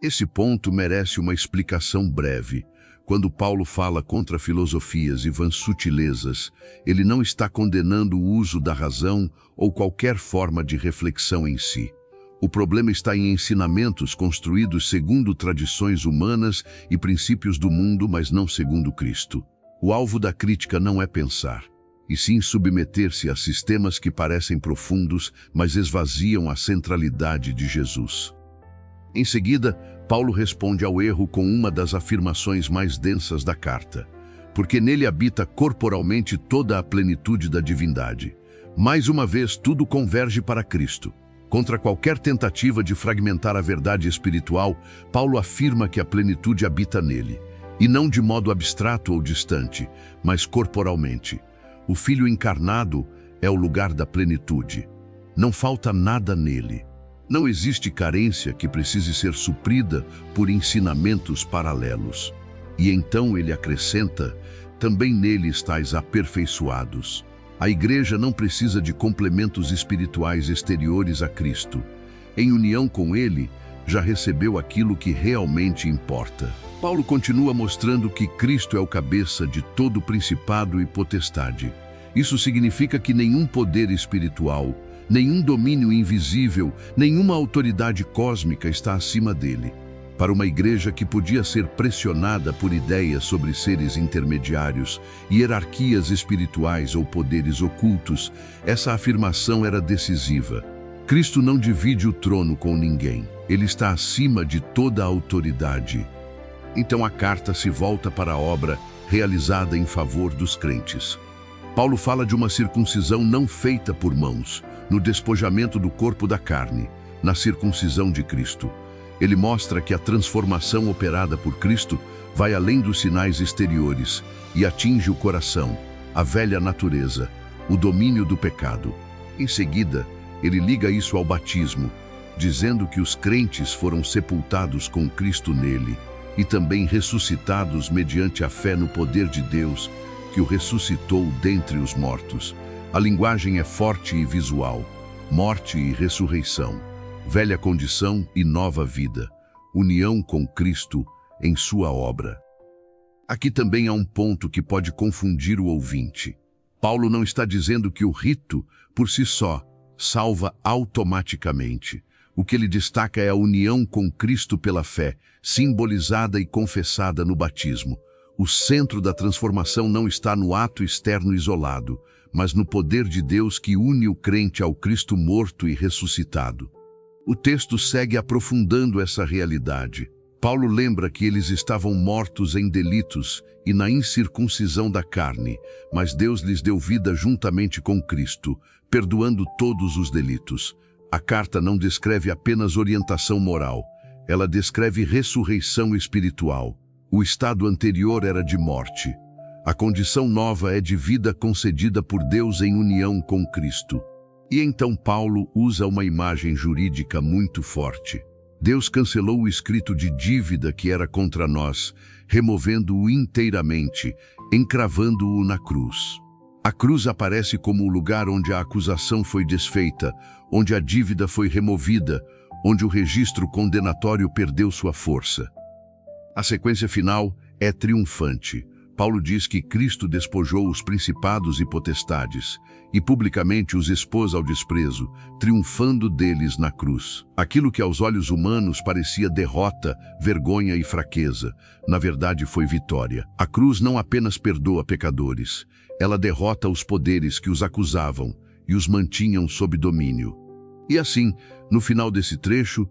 Esse ponto merece uma explicação breve. Quando Paulo fala contra filosofias e vãs sutilezas, ele não está condenando o uso da razão ou qualquer forma de reflexão em si. O problema está em ensinamentos construídos segundo tradições humanas e princípios do mundo, mas não segundo Cristo. O alvo da crítica não é pensar, e sim submeter-se a sistemas que parecem profundos, mas esvaziam a centralidade de Jesus. Em seguida, Paulo responde ao erro com uma das afirmações mais densas da carta, porque nele habita corporalmente toda a plenitude da divindade. Mais uma vez, tudo converge para Cristo. Contra qualquer tentativa de fragmentar a verdade espiritual, Paulo afirma que a plenitude habita nele, e não de modo abstrato ou distante, mas corporalmente. O Filho encarnado é o lugar da plenitude. Não falta nada nele. Não existe carência que precise ser suprida por ensinamentos paralelos. E então ele acrescenta, também nele estáis aperfeiçoados. A igreja não precisa de complementos espirituais exteriores a Cristo. Em união com ele, já recebeu aquilo que realmente importa. Paulo continua mostrando que Cristo é o cabeça de todo principado e potestade. Isso significa que nenhum poder espiritual, nenhum domínio invisível, nenhuma autoridade cósmica está acima dele. Para uma igreja que podia ser pressionada por ideias sobre seres intermediários, hierarquias espirituais ou poderes ocultos, essa afirmação era decisiva. Cristo não divide o trono com ninguém. Ele está acima de toda a autoridade. Então a carta se volta para a obra realizada em favor dos crentes. Paulo fala de uma circuncisão não feita por mãos, no despojamento do corpo da carne, na circuncisão de Cristo. Ele mostra que a transformação operada por Cristo vai além dos sinais exteriores e atinge o coração, a velha natureza, o domínio do pecado. Em seguida, ele liga isso ao batismo, dizendo que os crentes foram sepultados com Cristo nele e também ressuscitados mediante a fé no poder de Deus, que o ressuscitou dentre os mortos. A linguagem é forte e visual, morte e ressurreição, velha condição e nova vida, união com Cristo em sua obra. Aqui também há um ponto que pode confundir o ouvinte. Paulo não está dizendo que o rito, por si só, salva automaticamente. O que ele destaca é a união com Cristo pela fé, simbolizada e confessada no batismo. O centro da transformação não está no ato externo isolado, mas no poder de Deus que une o crente ao Cristo morto e ressuscitado. O texto segue aprofundando essa realidade. Paulo lembra que eles estavam mortos em delitos e na incircuncisão da carne, mas Deus lhes deu vida juntamente com Cristo, perdoando todos os delitos. A carta não descreve apenas orientação moral, ela descreve ressurreição espiritual. O estado anterior era de morte. A condição nova é de vida concedida por Deus em união com Cristo. E então Paulo usa uma imagem jurídica muito forte. Deus cancelou o escrito de dívida que era contra nós, removendo-o inteiramente, encravando-o na cruz. A cruz aparece como o lugar onde a acusação foi desfeita, onde a dívida foi removida, onde o registro condenatório perdeu sua força. A sequência final é triunfante. Paulo diz que Cristo despojou os principados e potestades e publicamente os expôs ao desprezo, triunfando deles na cruz. Aquilo que aos olhos humanos parecia derrota, vergonha e fraqueza, na verdade foi vitória. A cruz não apenas perdoa pecadores, ela derrota os poderes que os acusavam e os mantinham sob domínio. E assim, no final desse trecho,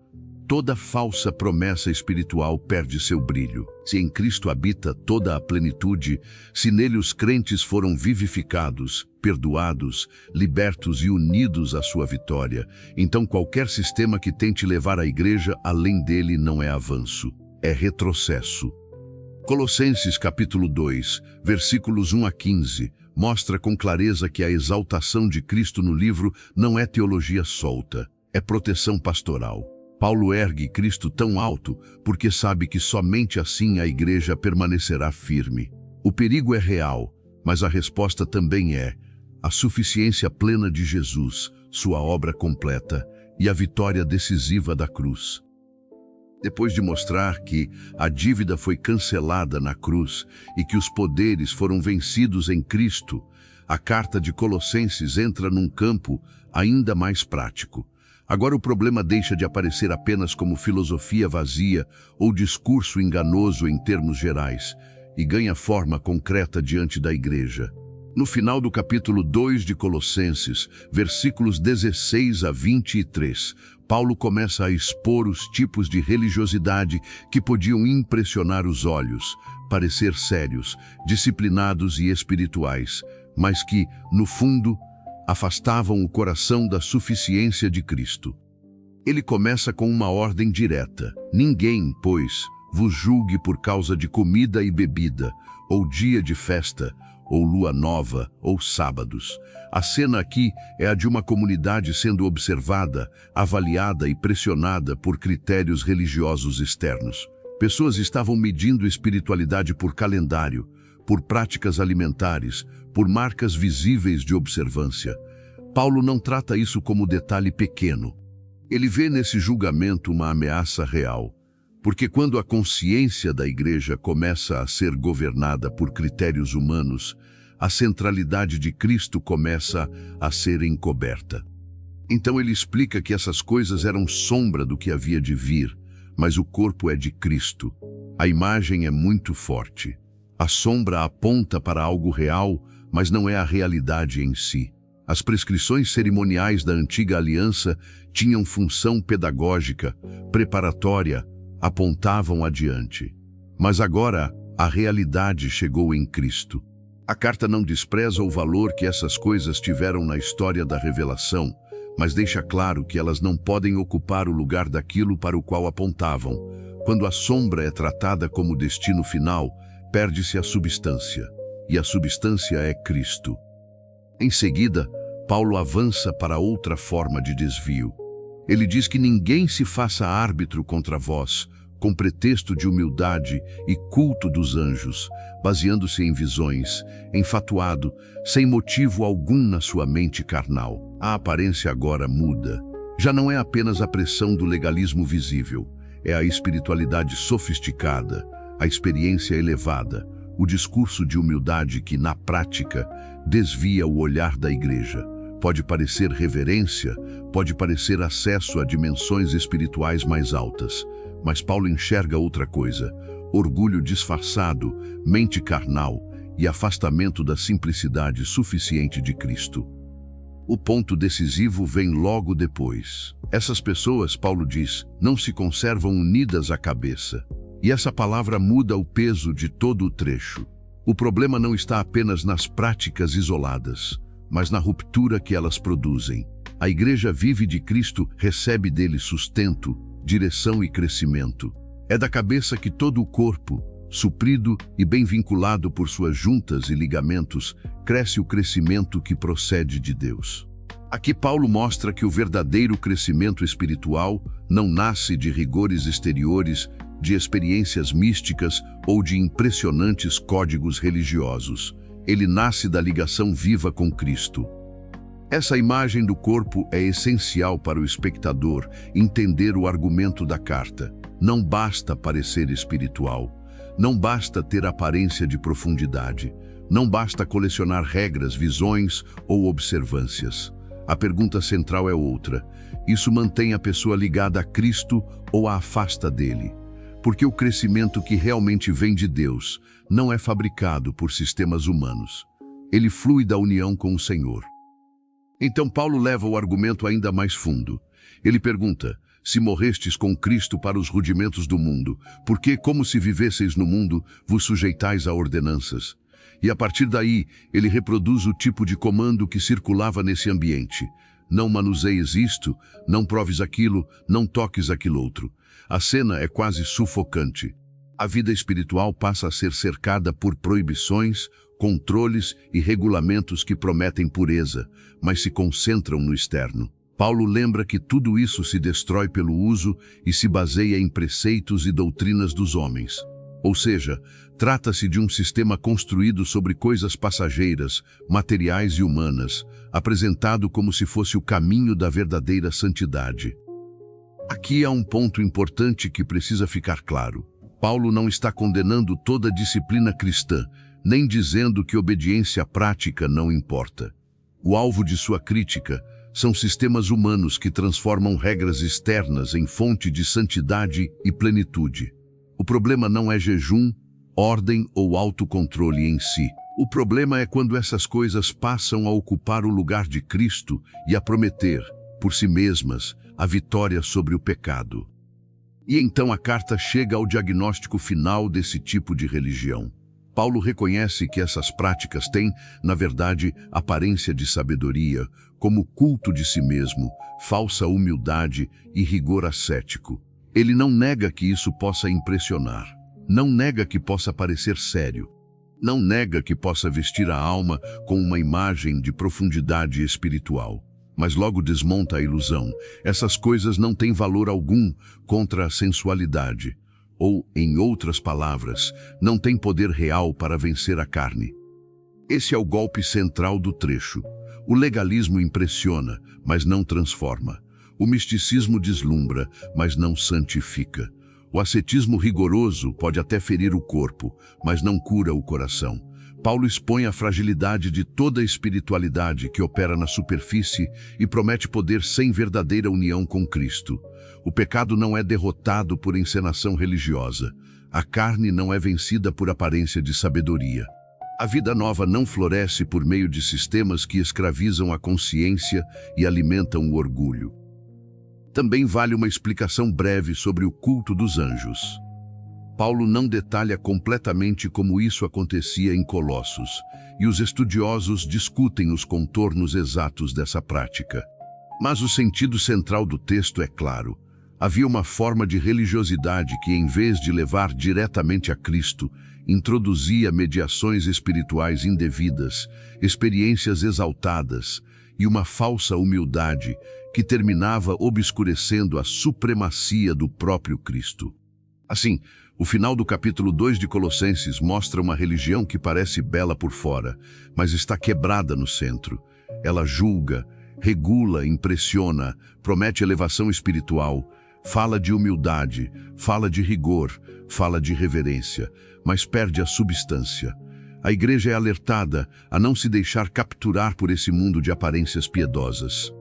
toda falsa promessa espiritual perde seu brilho. Se em Cristo habita toda a plenitude, se nele os crentes foram vivificados, perdoados, libertos e unidos à sua vitória, então qualquer sistema que tente levar a igreja além dele não é avanço, é retrocesso. Colossenses capítulo 2, versículos 1 a 15, mostra com clareza que a exaltação de Cristo no livro não é teologia solta, é proteção pastoral. Paulo ergue Cristo tão alto porque sabe que somente assim a igreja permanecerá firme. O perigo é real, mas a resposta também é a suficiência plena de Jesus, sua obra completa e a vitória decisiva da cruz. Depois de mostrar que a dívida foi cancelada na cruz e que os poderes foram vencidos em Cristo, a carta de Colossenses entra num campo ainda mais prático. Agora o problema deixa de aparecer apenas como filosofia vazia ou discurso enganoso em termos gerais e ganha forma concreta diante da igreja. No final do capítulo 2 de Colossenses, versículos 16 a 23, Paulo começa a expor os tipos de religiosidade que podiam impressionar os olhos, parecer sérios, disciplinados e espirituais, mas que, no fundo, afastavam o coração da suficiência de Cristo. Ele começa com uma ordem direta. Ninguém, pois, vos julgue por causa de comida e bebida, ou dia de festa, ou lua nova, ou sábados. A cena aqui é a de uma comunidade sendo observada, avaliada e pressionada por critérios religiosos externos. Pessoas estavam medindo espiritualidade por calendário, por práticas alimentares, por marcas visíveis de observância. Paulo não trata isso como detalhe pequeno. Ele vê nesse julgamento uma ameaça real, porque quando a consciência da igreja começa a ser governada por critérios humanos, a centralidade de Cristo começa a ser encoberta. Então ele explica que essas coisas eram sombra do que havia de vir, mas o corpo é de Cristo. A imagem é muito forte. A sombra aponta para algo real, mas não é a realidade em si. As prescrições cerimoniais da antiga aliança tinham função pedagógica, preparatória, apontavam adiante. Mas agora, a realidade chegou em Cristo. A carta não despreza o valor que essas coisas tiveram na história da revelação, mas deixa claro que elas não podem ocupar o lugar daquilo para o qual apontavam. Quando a sombra é tratada como destino final, perde-se a substância, e a substância é Cristo. Em seguida, Paulo avança para outra forma de desvio. Ele diz que ninguém se faça árbitro contra vós, com pretexto de humildade e culto dos anjos, baseando-se em visões, enfatuado, sem motivo algum na sua mente carnal. A aparência agora muda. Já não é apenas a pressão do legalismo visível, é a espiritualidade sofisticada, a experiência elevada, o discurso de humildade que, na prática, desvia o olhar da igreja. Pode parecer reverência, pode parecer acesso a dimensões espirituais mais altas, mas Paulo enxerga outra coisa: orgulho disfarçado, mente carnal e afastamento da simplicidade suficiente de Cristo. O ponto decisivo vem logo depois. Essas pessoas, Paulo diz, não se conservam unidas à cabeça. E essa palavra muda o peso de todo o trecho. O problema não está apenas nas práticas isoladas, mas na ruptura que elas produzem. A igreja vive de Cristo, recebe dele sustento, direção e crescimento. É da cabeça que todo o corpo, suprido e bem vinculado por suas juntas e ligamentos, cresce o crescimento que procede de Deus. Aqui Paulo mostra que o verdadeiro crescimento espiritual não nasce de rigores exteriores, de experiências místicas ou de impressionantes códigos religiosos. Ele nasce da ligação viva com Cristo. Essa imagem do corpo é essencial para o espectador entender o argumento da carta. Não basta parecer espiritual. Não basta ter aparência de profundidade. Não basta colecionar regras, visões ou observâncias. A pergunta central é outra. Isso mantém a pessoa ligada a Cristo ou a afasta dele? Porque o crescimento que realmente vem de Deus não é fabricado por sistemas humanos. Ele flui da união com o Senhor. Então Paulo leva o argumento ainda mais fundo. Ele pergunta: se morrestes com Cristo para os rudimentos do mundo, por que, como se vivesseis no mundo, vos sujeitais a ordenanças? E a partir daí, ele reproduz o tipo de comando que circulava nesse ambiente. Não manuseies isto, não proves aquilo, não toques aquilo outro. A cena é quase sufocante. A vida espiritual passa a ser cercada por proibições, controles e regulamentos que prometem pureza, mas se concentram no externo. Paulo lembra que tudo isso se destrói pelo uso e se baseia em preceitos e doutrinas dos homens. Ou seja, trata-se de um sistema construído sobre coisas passageiras, materiais e humanas, apresentado como se fosse o caminho da verdadeira santidade. Aqui há um ponto importante que precisa ficar claro. Paulo não está condenando toda a disciplina cristã, nem dizendo que obediência prática não importa. O alvo de sua crítica são sistemas humanos que transformam regras externas em fonte de santidade e plenitude. O problema não é jejum, ordem ou autocontrole em si. O problema é quando essas coisas passam a ocupar o lugar de Cristo e a prometer, por si mesmas, a vitória sobre o pecado. E então a carta chega ao diagnóstico final desse tipo de religião. Paulo reconhece que essas práticas têm, na verdade, aparência de sabedoria, como culto de si mesmo, falsa humildade e rigor ascético. Ele não nega que isso possa impressionar. Não nega que possa parecer sério. Não nega que possa vestir a alma com uma imagem de profundidade espiritual. Mas logo desmonta a ilusão. Essas coisas não têm valor algum contra a sensualidade. Ou, em outras palavras, não têm poder real para vencer a carne. Esse é o golpe central do trecho. O legalismo impressiona, mas não transforma. O misticismo deslumbra, mas não santifica. O ascetismo rigoroso pode até ferir o corpo, mas não cura o coração. Paulo expõe a fragilidade de toda a espiritualidade que opera na superfície e promete poder sem verdadeira união com Cristo. O pecado não é derrotado por encenação religiosa. A carne não é vencida por aparência de sabedoria. A vida nova não floresce por meio de sistemas que escravizam a consciência e alimentam o orgulho. Também vale uma explicação breve sobre o culto dos anjos. Paulo não detalha completamente como isso acontecia em Colossos, e os estudiosos discutem os contornos exatos dessa prática. Mas o sentido central do texto é claro. Havia uma forma de religiosidade que, em vez de levar diretamente a Cristo, introduzia mediações espirituais indevidas, experiências exaltadas e uma falsa humildade que terminava obscurecendo a supremacia do próprio Cristo. Assim, o final do capítulo 2 de Colossenses mostra uma religião que parece bela por fora, mas está quebrada no centro. Ela julga, regula, impressiona, promete elevação espiritual, Fala de humildade, fala de rigor, fala de reverência, mas perde a substância. A igreja é alertada a não se deixar capturar por esse mundo de aparências piedosas.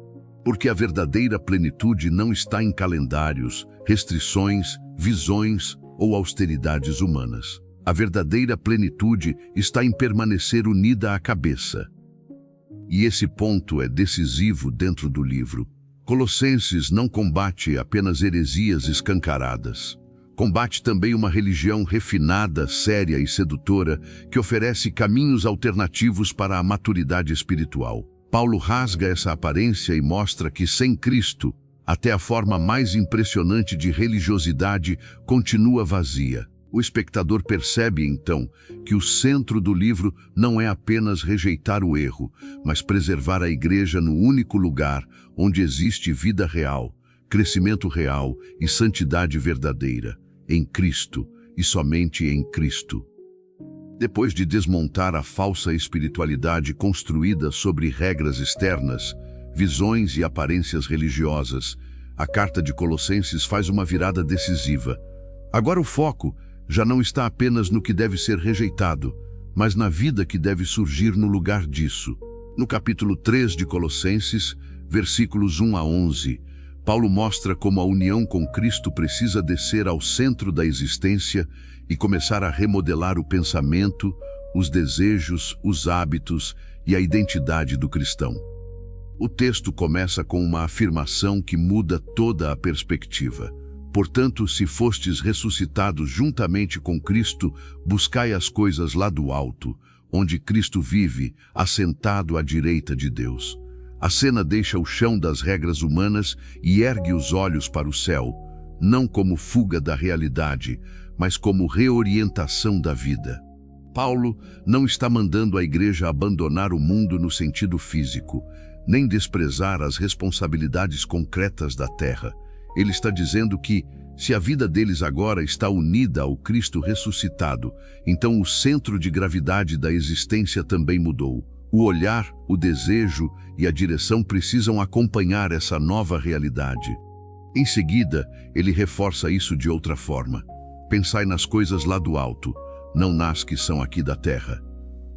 Porque a verdadeira plenitude não está em calendários, restrições, visões ou austeridades humanas. A verdadeira plenitude está em permanecer unida à cabeça. E esse ponto é decisivo dentro do livro. Colossenses não combate apenas heresias escancaradas. Combate também uma religião refinada, séria e sedutora que oferece caminhos alternativos para a maturidade espiritual. Paulo rasga essa aparência e mostra que sem Cristo, até a forma mais impressionante de religiosidade continua vazia. O espectador percebe, então, que o centro do livro não é apenas rejeitar o erro, mas preservar a igreja no único lugar onde existe vida real, crescimento real e santidade verdadeira, em Cristo e somente em Cristo. Depois de desmontar a falsa espiritualidade construída sobre regras externas, visões e aparências religiosas, a carta de Colossenses faz uma virada decisiva. Agora o foco já não está apenas no que deve ser rejeitado, mas na vida que deve surgir no lugar disso. No capítulo 3 de Colossenses, versículos 1 a 11, Paulo mostra como a união com Cristo precisa descer ao centro da existência e começar a remodelar o pensamento, os desejos, os hábitos e a identidade do cristão. O texto começa com uma afirmação que muda toda a perspectiva. Portanto, se fostes ressuscitados juntamente com Cristo, buscai as coisas lá do alto, onde Cristo vive, assentado à direita de Deus. A cena deixa o chão das regras humanas e ergue os olhos para o céu, não como fuga da realidade, mas como reorientação da vida. Paulo não está mandando a igreja abandonar o mundo no sentido físico, nem desprezar as responsabilidades concretas da terra. Ele está dizendo que, se a vida deles agora está unida ao Cristo ressuscitado, então o centro de gravidade da existência também mudou. O olhar, o desejo e a direção precisam acompanhar essa nova realidade. Em seguida, ele reforça isso de outra forma. Pensai nas coisas lá do alto, não nas que são aqui da terra.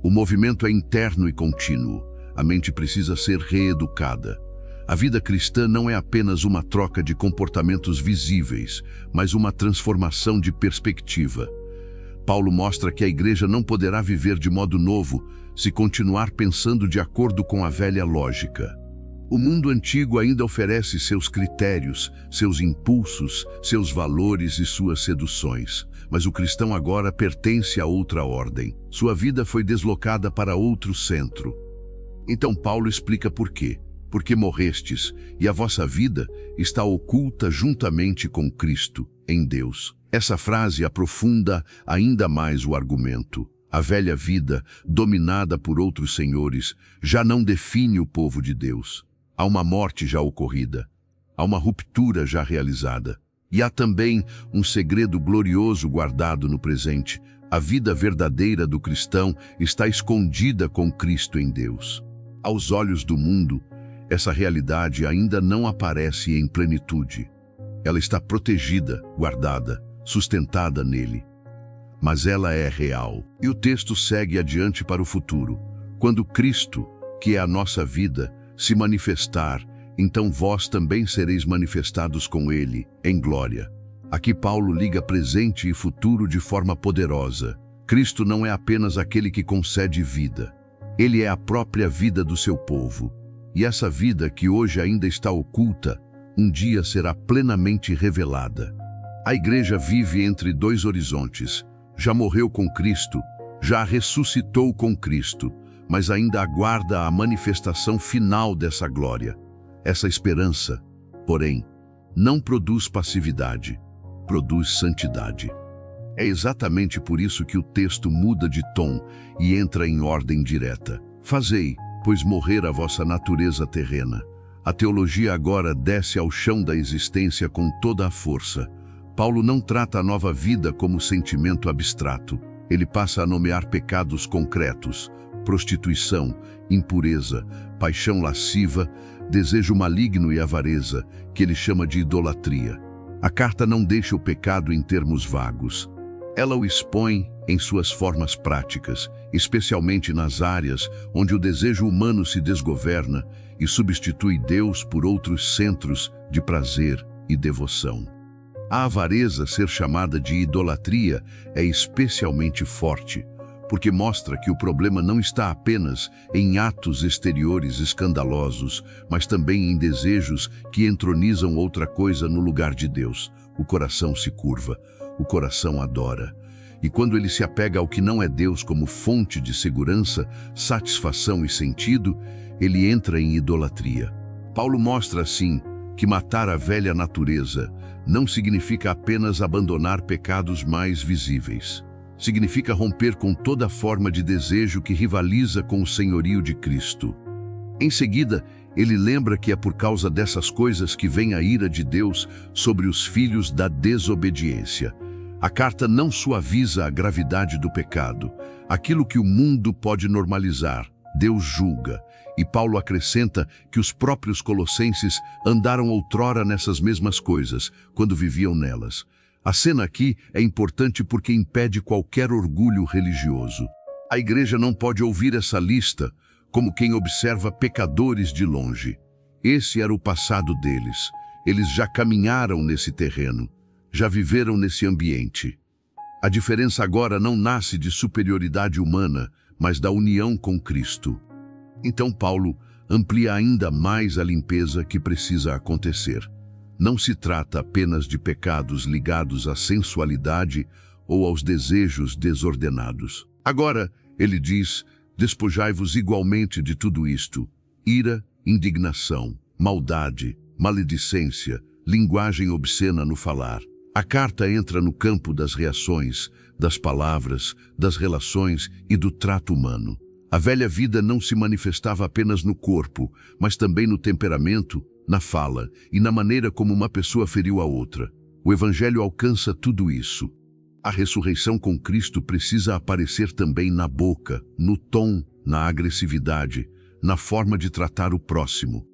O movimento é interno e contínuo. A mente precisa ser reeducada. A vida cristã não é apenas uma troca de comportamentos visíveis, mas uma transformação de perspectiva. Paulo mostra que a igreja não poderá viver de modo novo se continuar pensando de acordo com a velha lógica. O mundo antigo ainda oferece seus critérios, seus impulsos, seus valores e suas seduções. Mas o cristão agora pertence a outra ordem. Sua vida foi deslocada para outro centro. Então Paulo explica por quê. Porque morrestes, e a vossa vida está oculta juntamente com Cristo, em Deus. Essa frase aprofunda ainda mais o argumento. A velha vida, dominada por outros senhores, já não define o povo de Deus. Há uma morte já ocorrida. Há uma ruptura já realizada. E há também um segredo glorioso guardado no presente. A vida verdadeira do cristão está escondida com Cristo em Deus. Aos olhos do mundo, essa realidade ainda não aparece em plenitude. Ela está protegida, guardada, sustentada nele. Mas ela é real. E o texto segue adiante para o futuro. Quando Cristo, que é a nossa vida, se manifestar, então vós também sereis manifestados com ele, em glória. Aqui Paulo liga presente e futuro de forma poderosa. Cristo não é apenas aquele que concede vida. Ele é a própria vida do seu povo. E essa vida que hoje ainda está oculta, um dia será plenamente revelada. A igreja vive entre dois horizontes. Já morreu com Cristo, já ressuscitou com Cristo, mas ainda aguarda a manifestação final dessa glória. Essa esperança, porém, não produz passividade, produz santidade. É exatamente por isso que o texto muda de tom e entra em ordem direta. Fazei, pois morrer a vossa natureza terrena. A teologia agora desce ao chão da existência com toda a força. Paulo não trata a nova vida como sentimento abstrato. Ele passa a nomear pecados concretos, prostituição, impureza, paixão lasciva, desejo maligno e avareza, que ele chama de idolatria. A carta não deixa o pecado em termos vagos. Ela o expõe em suas formas práticas, especialmente nas áreas onde o desejo humano se desgoverna e substitui Deus por outros centros de prazer e devoção. A avareza, ser chamada de idolatria, é especialmente forte, porque mostra que o problema não está apenas em atos exteriores escandalosos, mas também em desejos que entronizam outra coisa no lugar de Deus. O coração se curva, o coração adora. E quando ele se apega ao que não é Deus como fonte de segurança, satisfação e sentido, ele entra em idolatria. Paulo mostra, assim, que matar a velha natureza não significa apenas abandonar pecados mais visíveis. Significa romper com toda forma de desejo que rivaliza com o senhorio de Cristo. Em seguida, ele lembra que é por causa dessas coisas que vem a ira de Deus sobre os filhos da desobediência. A carta não suaviza a gravidade do pecado. Aquilo que o mundo pode normalizar, Deus julga. E Paulo acrescenta que os próprios colossenses andaram outrora nessas mesmas coisas, quando viviam nelas. A cena aqui é importante porque impede qualquer orgulho religioso. A igreja não pode ouvir essa lista como quem observa pecadores de longe. Esse era o passado deles. Eles já caminharam nesse terreno, já viveram nesse ambiente. A diferença agora não nasce de superioridade humana, mas da união com Cristo. Então Paulo amplia ainda mais a limpeza que precisa acontecer. Não se trata apenas de pecados ligados à sensualidade ou aos desejos desordenados. Agora, ele diz, despojai-vos igualmente de tudo isto: ira, indignação, maldade, maledicência, linguagem obscena no falar. A carta entra no campo das reações, das palavras, das relações e do trato humano. A velha vida não se manifestava apenas no corpo, mas também no temperamento, na fala e na maneira como uma pessoa feriu a outra. O Evangelho alcança tudo isso. A ressurreição com Cristo precisa aparecer também na boca, no tom, na agressividade, na forma de tratar o próximo.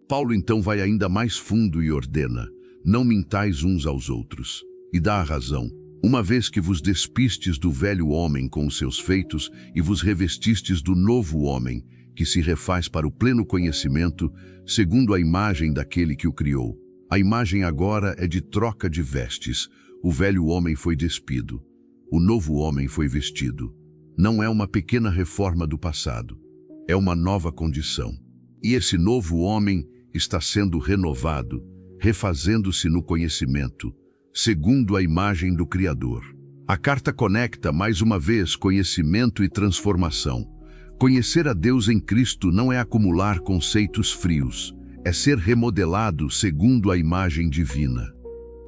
Paulo então vai ainda mais fundo e ordena: não mintais uns aos outros. E dá a razão. Uma vez que vos despistes do velho homem com os seus feitos e vos revestistes do novo homem, que se refaz para o pleno conhecimento, segundo a imagem daquele que o criou. A imagem agora é de troca de vestes. O velho homem foi despido. O novo homem foi vestido. Não é uma pequena reforma do passado. É uma nova condição. E esse novo homem está sendo renovado, refazendo-se no conhecimento, segundo a imagem do Criador. A carta conecta mais uma vez conhecimento e transformação. Conhecer a Deus em Cristo não é acumular conceitos frios, é ser remodelado segundo a imagem divina.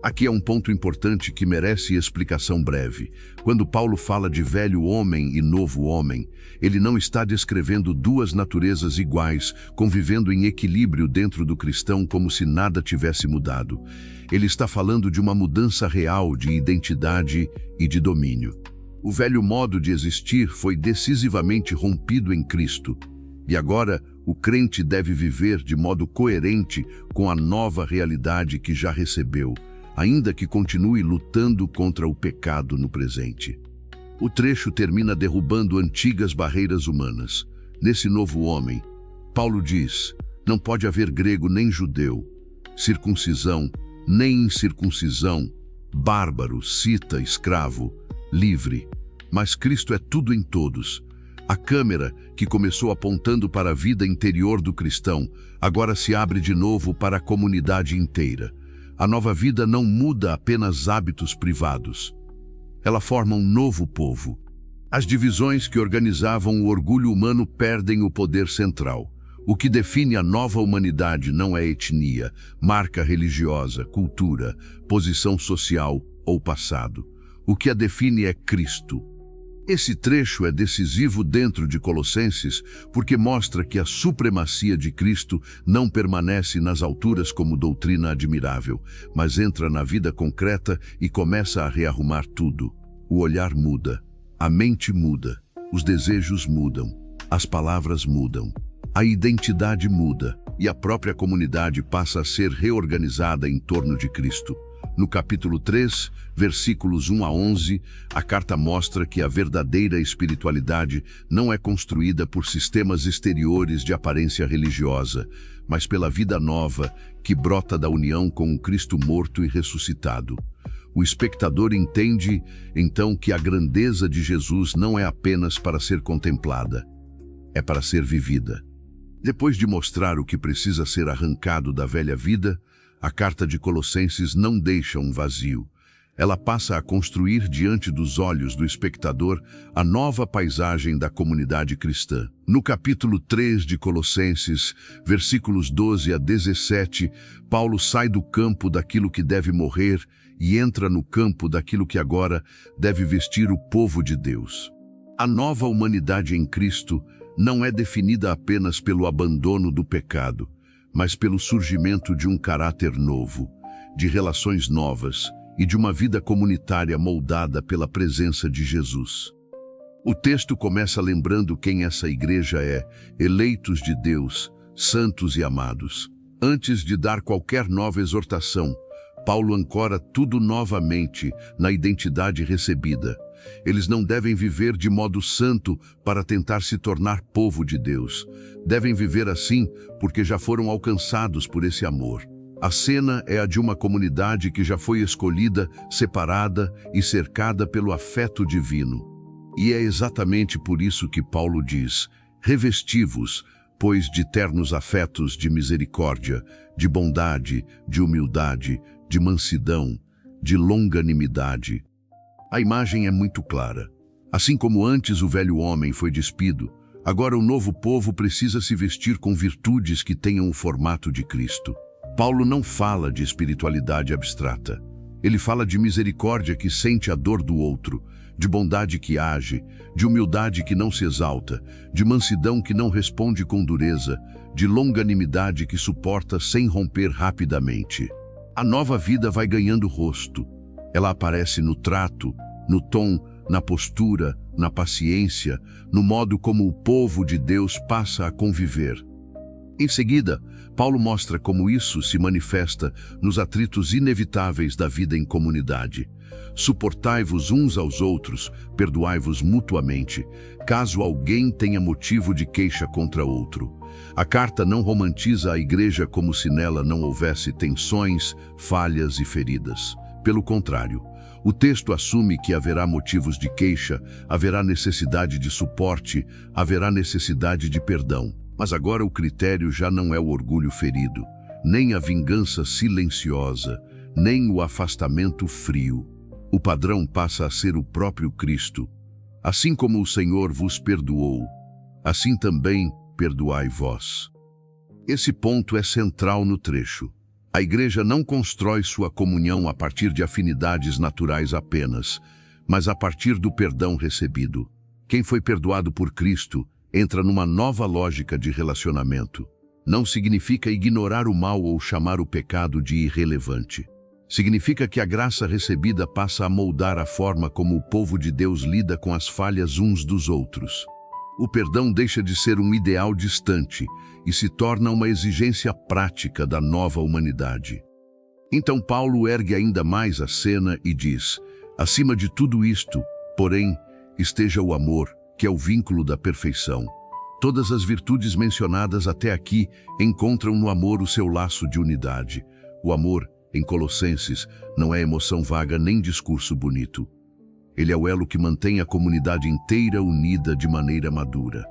Aqui é um ponto importante que merece explicação breve. Quando Paulo fala de velho homem e novo homem, ele não está descrevendo duas naturezas iguais, convivendo em equilíbrio dentro do cristão como se nada tivesse mudado. Ele está falando de uma mudança real de identidade e de domínio. O velho modo de existir foi decisivamente rompido em Cristo. E agora, o crente deve viver de modo coerente com a nova realidade que já recebeu, ainda que continue lutando contra o pecado no presente. O trecho termina derrubando antigas barreiras humanas. Nesse novo homem, Paulo diz: não pode haver grego nem judeu, circuncisão nem incircuncisão, bárbaro, cita, escravo, livre, mas Cristo é tudo em todos. A câmera, que começou apontando para a vida interior do cristão, agora se abre de novo para a comunidade inteira. A nova vida não muda apenas hábitos privados. Ela forma um novo povo. As divisões que organizavam o orgulho humano perdem o poder central. O que define a nova humanidade não é etnia, marca religiosa, cultura, posição social ou passado. O que a define é Cristo. Esse trecho é decisivo dentro de Colossenses porque mostra que a supremacia de Cristo não permanece nas alturas como doutrina admirável, mas entra na vida concreta e começa a rearrumar tudo. O olhar muda, a mente muda, os desejos mudam, as palavras mudam, a identidade muda e a própria comunidade passa a ser reorganizada em torno de Cristo. No capítulo 3, versículos 1 a 11, a carta mostra que a verdadeira espiritualidade não é construída por sistemas exteriores de aparência religiosa, mas pela vida nova que brota da união com o Cristo morto e ressuscitado. O espectador entende, então, que a grandeza de Jesus não é apenas para ser contemplada, é para ser vivida. Depois de mostrar o que precisa ser arrancado da velha vida, a carta de Colossenses não deixa um vazio. Ela passa a construir diante dos olhos do espectador a nova paisagem da comunidade cristã. No capítulo 3 de Colossenses, versículos 12 a 17, Paulo sai do campo daquilo que deve morrer e entra no campo daquilo que agora deve vestir o povo de Deus. A nova humanidade em Cristo não é definida apenas pelo abandono do pecado, mas pelo surgimento de um caráter novo, de relações novas e de uma vida comunitária moldada pela presença de Jesus. O texto começa lembrando quem essa igreja é: eleitos de Deus, santos e amados. Antes de dar qualquer nova exortação, Paulo ancora tudo novamente na identidade recebida. Eles não devem viver de modo santo para tentar se tornar povo de Deus. Devem viver assim porque já foram alcançados por esse amor. A cena é a de uma comunidade que já foi escolhida, separada e cercada pelo afeto divino. E é exatamente por isso que Paulo diz: revesti-vos, pois, de ternos afetos de misericórdia, de bondade, de humildade, de mansidão, de longanimidade. A imagem é muito clara. Assim como antes o velho homem foi despido, agora o novo povo precisa se vestir com virtudes que tenham o formato de Cristo. Paulo não fala de espiritualidade abstrata. Ele fala de misericórdia que sente a dor do outro, de bondade que age, de humildade que não se exalta, de mansidão que não responde com dureza, de longanimidade que suporta sem romper rapidamente. A nova vida vai ganhando rosto. Ela aparece no trato, no tom, na postura, na paciência, no modo como o povo de Deus passa a conviver. Em seguida, Paulo mostra como isso se manifesta nos atritos inevitáveis da vida em comunidade. Suportai-vos uns aos outros, perdoai-vos mutuamente, caso alguém tenha motivo de queixa contra outro. A carta não romantiza a igreja como se nela não houvesse tensões, falhas e feridas. Pelo contrário, o texto assume que haverá motivos de queixa, haverá necessidade de suporte, haverá necessidade de perdão. Mas agora o critério já não é o orgulho ferido, nem a vingança silenciosa, nem o afastamento frio. O padrão passa a ser o próprio Cristo. Assim como o Senhor vos perdoou, assim também perdoai vós. Esse ponto é central no trecho. A igreja não constrói sua comunhão a partir de afinidades naturais apenas, mas a partir do perdão recebido. Quem foi perdoado por Cristo entra numa nova lógica de relacionamento. Não significa ignorar o mal ou chamar o pecado de irrelevante. Significa que a graça recebida passa a moldar a forma como o povo de Deus lida com as falhas uns dos outros. O perdão deixa de ser um ideal distante e se torna uma exigência prática da nova humanidade. Então Paulo ergue ainda mais a cena e diz: acima de tudo isto, porém, esteja o amor, que é o vínculo da perfeição. Todas as virtudes mencionadas até aqui encontram no amor o seu laço de unidade. O amor, em Colossenses, não é emoção vaga nem discurso bonito. Ele é o elo que mantém a comunidade inteira unida de maneira madura.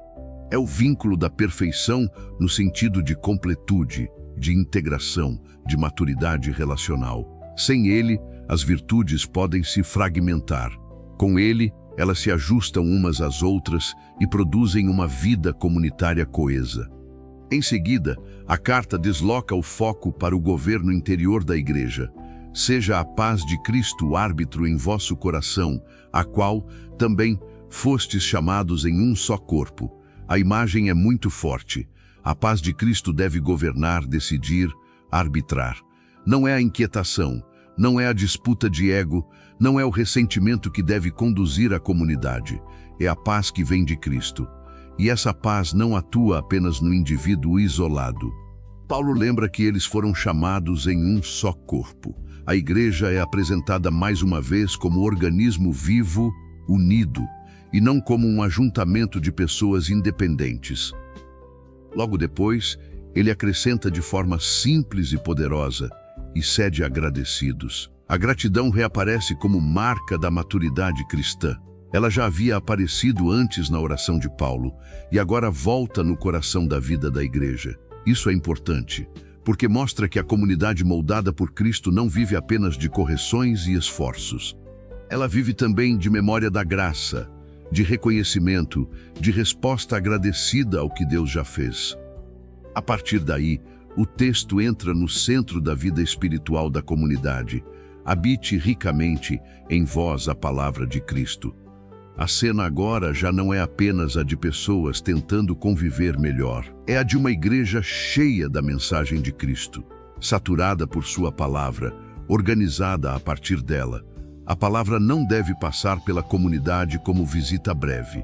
É o vínculo da perfeição no sentido de completude, de integração, de maturidade relacional. Sem ele, as virtudes podem se fragmentar. Com ele, elas se ajustam umas às outras e produzem uma vida comunitária coesa. Em seguida, a carta desloca o foco para o governo interior da igreja. Seja a paz de Cristo árbitro em vosso coração, a qual também fostes chamados em um só corpo. A imagem é muito forte. A paz de Cristo deve governar, decidir, arbitrar. Não é a inquietação, não é a disputa de ego, não é o ressentimento que deve conduzir a comunidade. É a paz que vem de Cristo. E essa paz não atua apenas no indivíduo isolado. Paulo lembra que eles foram chamados em um só corpo. A igreja é apresentada mais uma vez como organismo vivo, unido, e não como um ajuntamento de pessoas independentes. Logo depois, ele acrescenta de forma simples e poderosa: e sede agradecidos. A gratidão reaparece como marca da maturidade cristã. Ela já havia aparecido antes na oração de Paulo e agora volta no coração da vida da igreja. Isso é importante, porque mostra que a comunidade moldada por Cristo não vive apenas de correções e esforços. Ela vive também de memória da graça, de reconhecimento, de resposta agradecida ao que Deus já fez. A partir daí, o texto entra no centro da vida espiritual da comunidade. Habite ricamente em vós a palavra de Cristo. A cena agora já não é apenas a de pessoas tentando conviver melhor. É a de uma igreja cheia da mensagem de Cristo, saturada por sua palavra, organizada a partir dela. A palavra não deve passar pela comunidade como visita breve.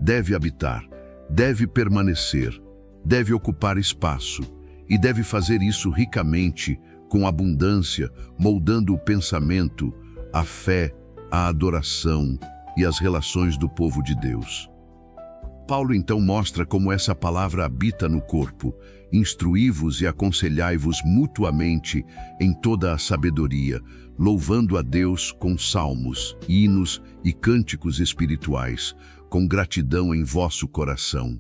Deve habitar, deve permanecer, deve ocupar espaço e deve fazer isso ricamente, com abundância, moldando o pensamento, a fé, a adoração e as relações do povo de Deus. Paulo então mostra como essa palavra habita no corpo. Instruí-vos e aconselhai-vos mutuamente em toda a sabedoria, louvando a Deus com salmos, hinos e cânticos espirituais, com gratidão em vosso coração.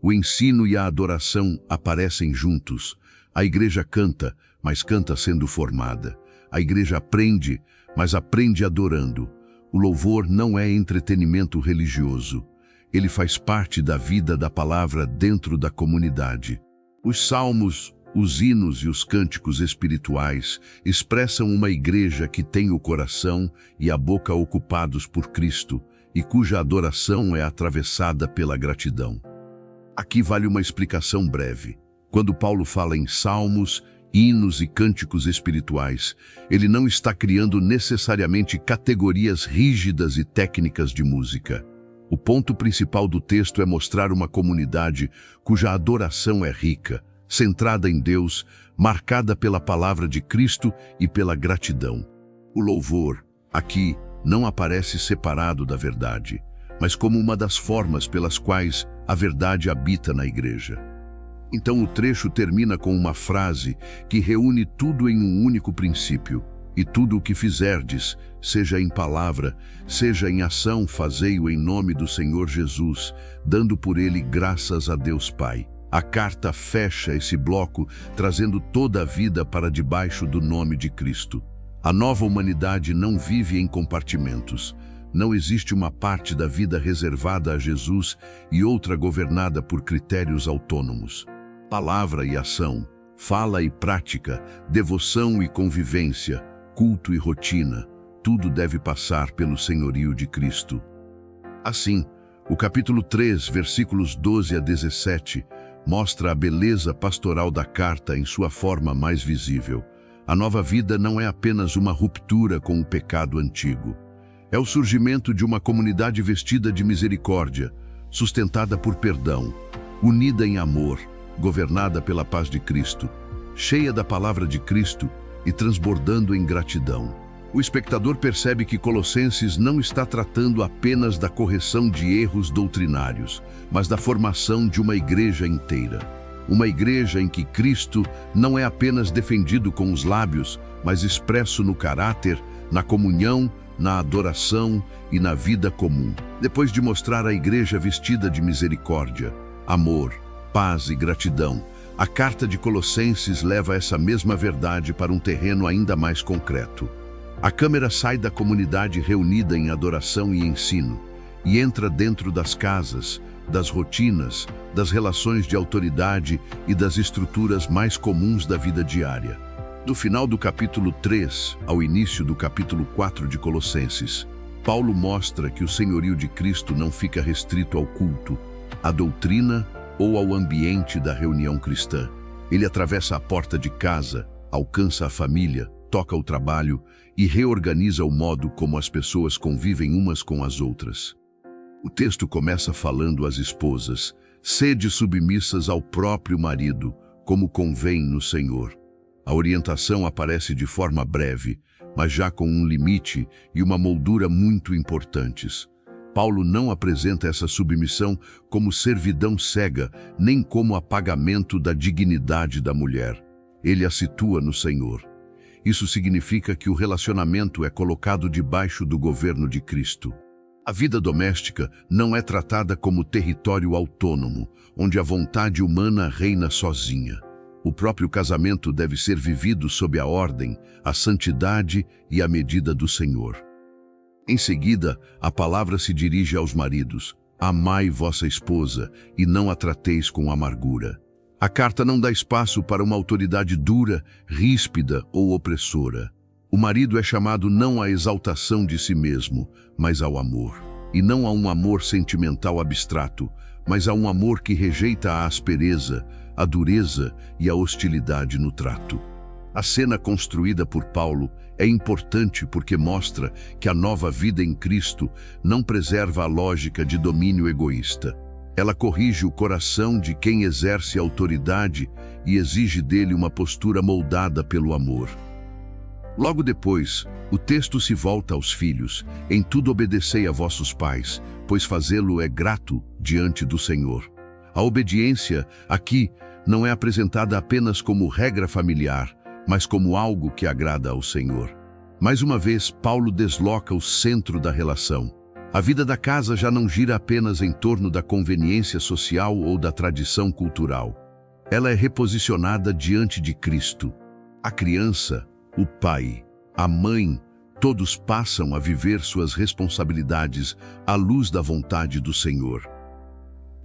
O ensino e a adoração aparecem juntos. A igreja canta, mas canta sendo formada. A igreja aprende, mas aprende adorando. O louvor não é entretenimento religioso. Ele faz parte da vida da palavra dentro da comunidade. Os salmos, os hinos e os cânticos espirituais expressam uma igreja que tem o coração e a boca ocupados por Cristo e cuja adoração é atravessada pela gratidão. Aqui vale uma explicação breve. Quando Paulo fala em salmos, hinos e cânticos espirituais, ele não está criando necessariamente categorias rígidas e técnicas de música. O ponto principal do texto é mostrar uma comunidade cuja adoração é rica, centrada em Deus, marcada pela palavra de Cristo e pela gratidão. O louvor, aqui, não aparece separado da verdade, mas como uma das formas pelas quais a verdade habita na igreja. Então o trecho termina com uma frase que reúne tudo em um único princípio: e tudo o que fizerdes, seja em palavra, seja em ação, fazei-o em nome do Senhor Jesus, dando por ele graças a Deus Pai. A carta fecha esse bloco, trazendo toda a vida para debaixo do nome de Cristo. A nova humanidade não vive em compartimentos. Não existe uma parte da vida reservada a Jesus e outra governada por critérios autônomos. Palavra e ação, fala e prática, devoção e convivência, culto e rotina, tudo deve passar pelo senhorio de Cristo. Assim, o capítulo 3, versículos 12 a 17, mostra a beleza pastoral da carta em sua forma mais visível. A nova vida não é apenas uma ruptura com o pecado antigo. É o surgimento de uma comunidade vestida de misericórdia, sustentada por perdão, unida em amor, governada pela paz de Cristo, cheia da palavra de Cristo e transbordando em gratidão. O espectador percebe que Colossenses não está tratando apenas da correção de erros doutrinários, mas da formação de uma igreja inteira. Uma igreja em que Cristo não é apenas defendido com os lábios, mas expresso no caráter, na comunhão, na adoração e na vida comum. Depois de mostrar a igreja vestida de misericórdia, amor, paz e gratidão, a carta de Colossenses leva essa mesma verdade para um terreno ainda mais concreto. A câmera sai da comunidade reunida em adoração e ensino e entra dentro das casas, das rotinas, das relações de autoridade e das estruturas mais comuns da vida diária. Do final do capítulo 3 ao início do capítulo 4 de Colossenses, Paulo mostra que o senhorio de Cristo não fica restrito ao culto, à doutrina ou ao ambiente da reunião cristã. Ele atravessa a porta de casa, alcança a família, toca o trabalho e reorganiza o modo como as pessoas convivem umas com as outras. O texto começa falando às esposas: sede submissas ao próprio marido, como convém no Senhor. A orientação aparece de forma breve, mas já com um limite e uma moldura muito importantes. Paulo não apresenta essa submissão como servidão cega, nem como apagamento da dignidade da mulher. Ele a situa no Senhor. Isso significa que o relacionamento é colocado debaixo do governo de Cristo. A vida doméstica não é tratada como território autônomo, onde a vontade humana reina sozinha. O próprio casamento deve ser vivido sob a ordem, a santidade e a medida do Senhor. Em seguida, a palavra se dirige aos maridos: amai vossa esposa e não a trateis com amargura. A carta não dá espaço para uma autoridade dura, ríspida ou opressora. O marido é chamado não à exaltação de si mesmo, mas ao amor. E não a um amor sentimental abstrato, mas a um amor que rejeita a aspereza, a dureza e a hostilidade no trato. A cena construída por Paulo é importante porque mostra que a nova vida em Cristo não preserva a lógica de domínio egoísta. Ela corrige o coração de quem exerce autoridade e exige dele uma postura moldada pelo amor. Logo depois, o texto se volta aos filhos: em tudo obedecei a vossos pais, pois fazê-lo é grato diante do Senhor. A obediência, aqui, não é apresentada apenas como regra familiar, mas como algo que agrada ao Senhor. Mais uma vez, Paulo desloca o centro da relação. A vida da casa já não gira apenas em torno da conveniência social ou da tradição cultural. Ela é reposicionada diante de Cristo. A criança, o pai, a mãe, todos passam a viver suas responsabilidades à luz da vontade do Senhor.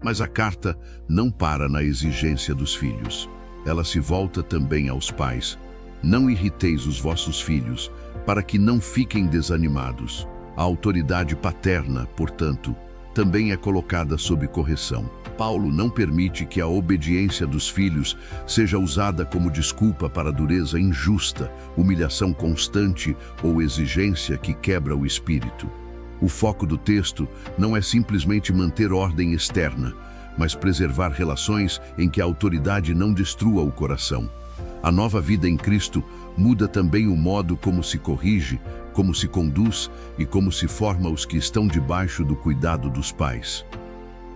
Mas a carta não para na exigência dos filhos. Ela se volta também aos pais. Não irriteis os vossos filhos, para que não fiquem desanimados. A autoridade paterna, portanto, também é colocada sob correção. Paulo não permite que a obediência dos filhos seja usada como desculpa para dureza injusta, humilhação constante ou exigência que quebra o espírito. O foco do texto não é simplesmente manter ordem externa, mas preservar relações em que a autoridade não destrua o coração. A nova vida em Cristo muda também o modo como se corrige, como se conduz e como se forma os que estão debaixo do cuidado dos pais.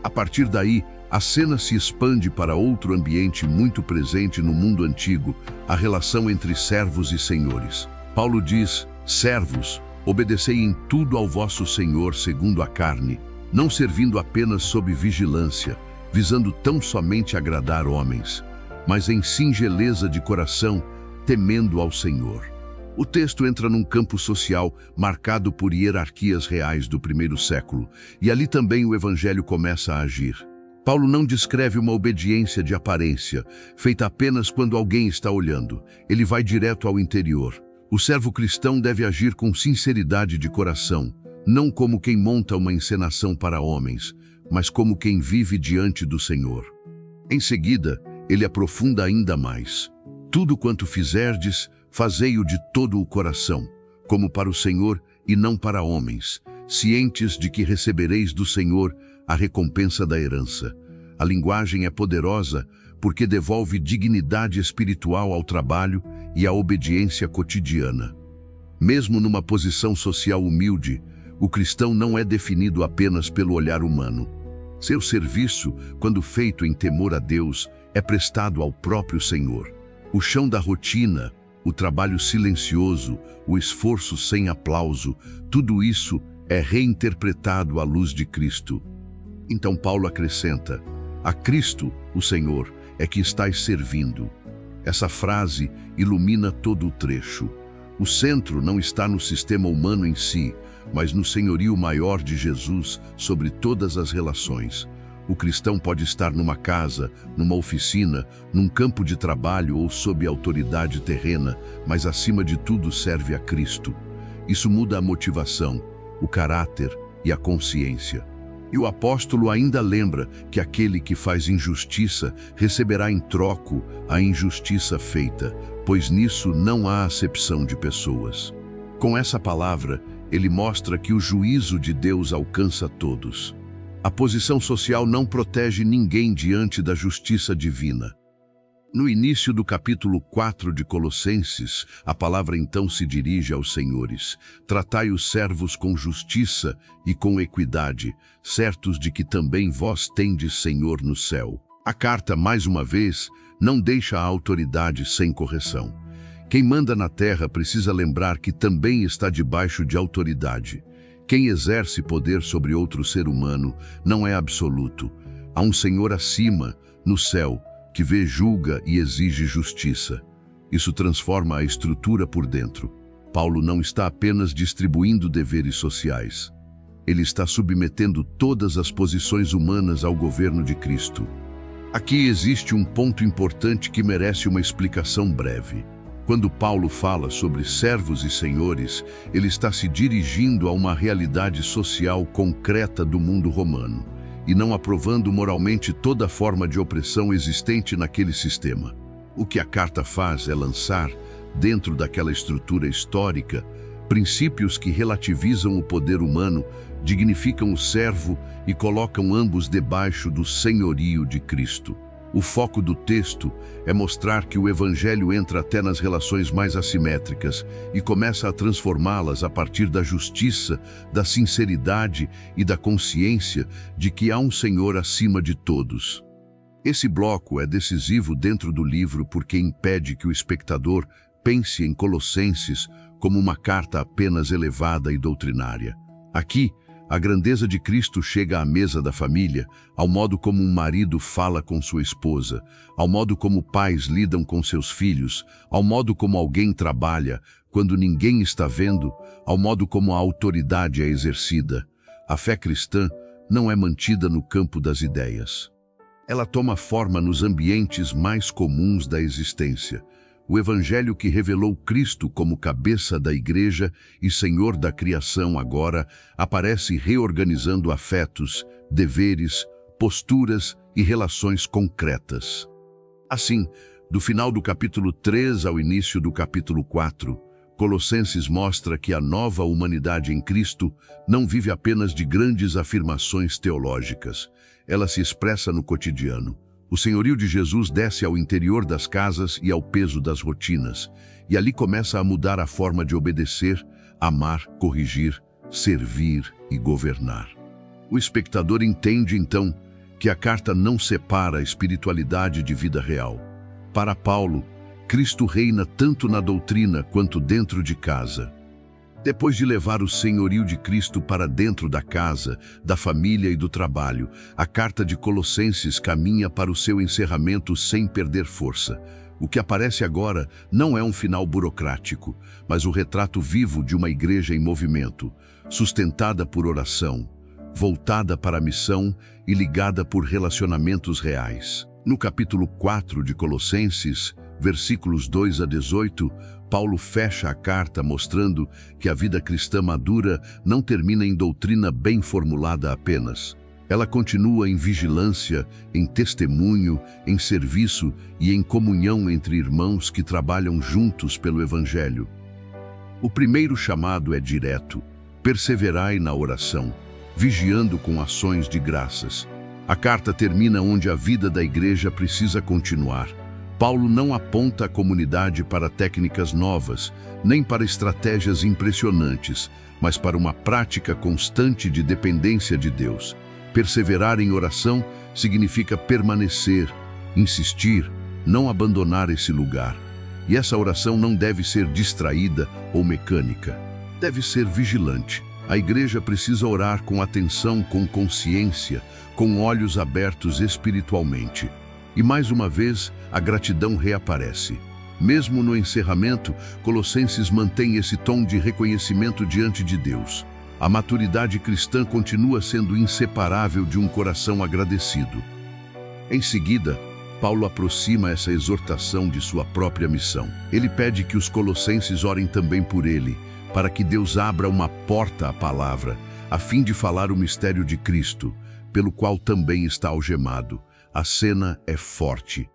A partir daí, a cena se expande para outro ambiente muito presente no mundo antigo, a relação entre servos e senhores. Paulo diz: servos, obedecei em tudo ao vosso Senhor segundo a carne, não servindo apenas sob vigilância, visando tão somente agradar homens, mas em singeleza de coração, temendo ao Senhor. O texto entra num campo social marcado por hierarquias reais do primeiro século, e ali também o Evangelho começa a agir. Paulo não descreve uma obediência de aparência, feita apenas quando alguém está olhando. Ele vai direto ao interior. O servo cristão deve agir com sinceridade de coração, não como quem monta uma encenação para homens, mas como quem vive diante do Senhor. Em seguida, ele aprofunda ainda mais. Tudo quanto fizerdes, fazei-o de todo o coração, como para o Senhor e não para homens, cientes de que recebereis do Senhor a recompensa da herança. A linguagem é poderosa porque devolve dignidade espiritual ao trabalho e à obediência cotidiana. Mesmo numa posição social humilde, o cristão não é definido apenas pelo olhar humano. Seu serviço, quando feito em temor a Deus, é prestado ao próprio Senhor. O chão da rotina, o trabalho silencioso, o esforço sem aplauso, tudo isso é reinterpretado à luz de Cristo. Então Paulo acrescenta: a Cristo, o Senhor, é que estais servindo. Essa frase ilumina todo o trecho. O centro não está no sistema humano em si, mas no senhorio maior de Jesus sobre todas as relações. O cristão pode estar numa casa, numa oficina, num campo de trabalho ou sob autoridade terrena, mas acima de tudo serve a Cristo. Isso muda a motivação, o caráter e a consciência. E o apóstolo ainda lembra que aquele que faz injustiça receberá em troco a injustiça feita, pois nisso não há acepção de pessoas. Com essa palavra, ele mostra que o juízo de Deus alcança todos. A posição social não protege ninguém diante da justiça divina. No início do capítulo 4 de Colossenses, a palavra então se dirige aos senhores. Tratai os servos com justiça e com equidade, certos de que também vós tendes Senhor no céu. A carta, mais uma vez, não deixa a autoridade sem correção. Quem manda na terra precisa lembrar que também está debaixo de autoridade. Quem exerce poder sobre outro ser humano não é absoluto. Há um Senhor acima, no céu, que vê, julga e exige justiça. Isso transforma a estrutura por dentro. Paulo não está apenas distribuindo deveres sociais. Ele está submetendo todas as posições humanas ao governo de Cristo. Aqui existe um ponto importante que merece uma explicação breve. Quando Paulo fala sobre servos e senhores, ele está se dirigindo a uma realidade social concreta do mundo romano, e não aprovando moralmente toda forma de opressão existente naquele sistema. O que a carta faz é lançar, dentro daquela estrutura histórica, princípios que relativizam o poder humano, dignificam o servo e colocam ambos debaixo do senhorio de Cristo. O foco do texto é mostrar que o Evangelho entra até nas relações mais assimétricas e começa a transformá-las a partir da justiça, da sinceridade e da consciência de que há um Senhor acima de todos. Esse bloco é decisivo dentro do livro porque impede que o espectador pense em Colossenses como uma carta apenas elevada e doutrinária. Aqui, a grandeza de Cristo chega à mesa da família, ao modo como um marido fala com sua esposa, ao modo como pais lidam com seus filhos, ao modo como alguém trabalha quando ninguém está vendo, ao modo como a autoridade é exercida. A fé cristã não é mantida no campo das ideias. Ela toma forma nos ambientes mais comuns da existência. O Evangelho que revelou Cristo como cabeça da Igreja e Senhor da criação agora aparece reorganizando afetos, deveres, posturas e relações concretas. Assim, do final do capítulo 3 ao início do capítulo 4, Colossenses mostra que a nova humanidade em Cristo não vive apenas de grandes afirmações teológicas. Ela se expressa no cotidiano. O senhorio de Jesus desce ao interior das casas e ao peso das rotinas, e ali começa a mudar a forma de obedecer, amar, corrigir, servir e governar. O espectador entende, então, que a carta não separa a espiritualidade de vida real. Para Paulo, Cristo reina tanto na doutrina quanto dentro de casa. Depois de levar o senhorio de Cristo para dentro da casa, da família e do trabalho, a carta de Colossenses caminha para o seu encerramento sem perder força. O que aparece agora não é um final burocrático, mas o retrato vivo de uma igreja em movimento, sustentada por oração, voltada para a missão e ligada por relacionamentos reais. No capítulo 4 de Colossenses, versículos 2 a 18, Paulo fecha a carta mostrando que a vida cristã madura não termina em doutrina bem formulada apenas. Ela continua em vigilância, em testemunho, em serviço e em comunhão entre irmãos que trabalham juntos pelo Evangelho. O primeiro chamado é direto: perseverai na oração, vigiando com ações de graças. A carta termina onde a vida da igreja precisa continuar. Paulo não aponta a comunidade para técnicas novas, nem para estratégias impressionantes, mas para uma prática constante de dependência de Deus. Perseverar em oração significa permanecer, insistir, não abandonar esse lugar. E essa oração não deve ser distraída ou mecânica. Deve ser vigilante. A igreja precisa orar com atenção, com consciência, com olhos abertos espiritualmente. E mais uma vez, a gratidão reaparece. Mesmo no encerramento, Colossenses mantém esse tom de reconhecimento diante de Deus. A maturidade cristã continua sendo inseparável de um coração agradecido. Em seguida, Paulo aproxima essa exortação de sua própria missão. Ele pede que os colossenses orem também por ele, para que Deus abra uma porta à palavra, a fim de falar o mistério de Cristo, pelo qual também está algemado. A cena é forte.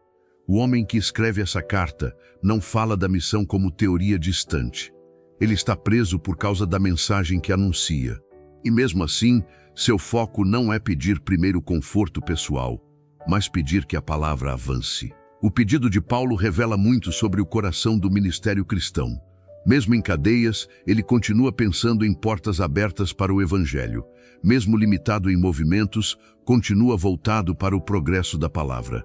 O homem que escreve essa carta não fala da missão como teoria distante. Ele está preso por causa da mensagem que anuncia. E mesmo assim, seu foco não é pedir primeiro conforto pessoal, mas pedir que a palavra avance. O pedido de Paulo revela muito sobre o coração do ministério cristão. Mesmo em cadeias, ele continua pensando em portas abertas para o Evangelho. Mesmo limitado em movimentos, continua voltado para o progresso da palavra.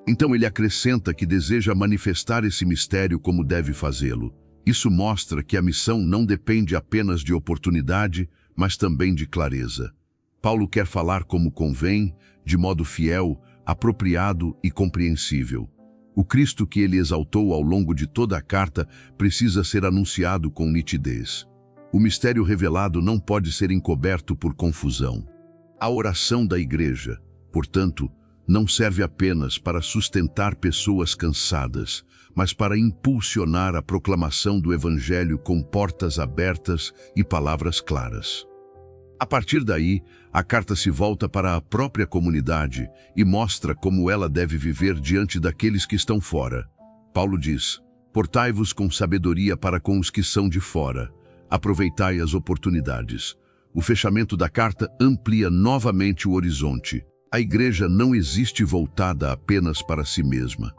Então ele acrescenta que deseja manifestar esse mistério como deve fazê-lo. Isso mostra que a missão não depende apenas de oportunidade, mas também de clareza. Paulo quer falar como convém, de modo fiel, apropriado e compreensível. O Cristo que ele exaltou ao longo de toda a carta precisa ser anunciado com nitidez. O mistério revelado não pode ser encoberto por confusão. A oração da igreja, portanto, não serve apenas para sustentar pessoas cansadas, mas para impulsionar a proclamação do Evangelho com portas abertas e palavras claras. A partir daí, a carta se volta para a própria comunidade e mostra como ela deve viver diante daqueles que estão fora. Paulo diz: "Portai-vos com sabedoria para com os que são de fora. Aproveitai as oportunidades." O fechamento da carta amplia novamente o horizonte. A igreja não existe voltada apenas para si mesma.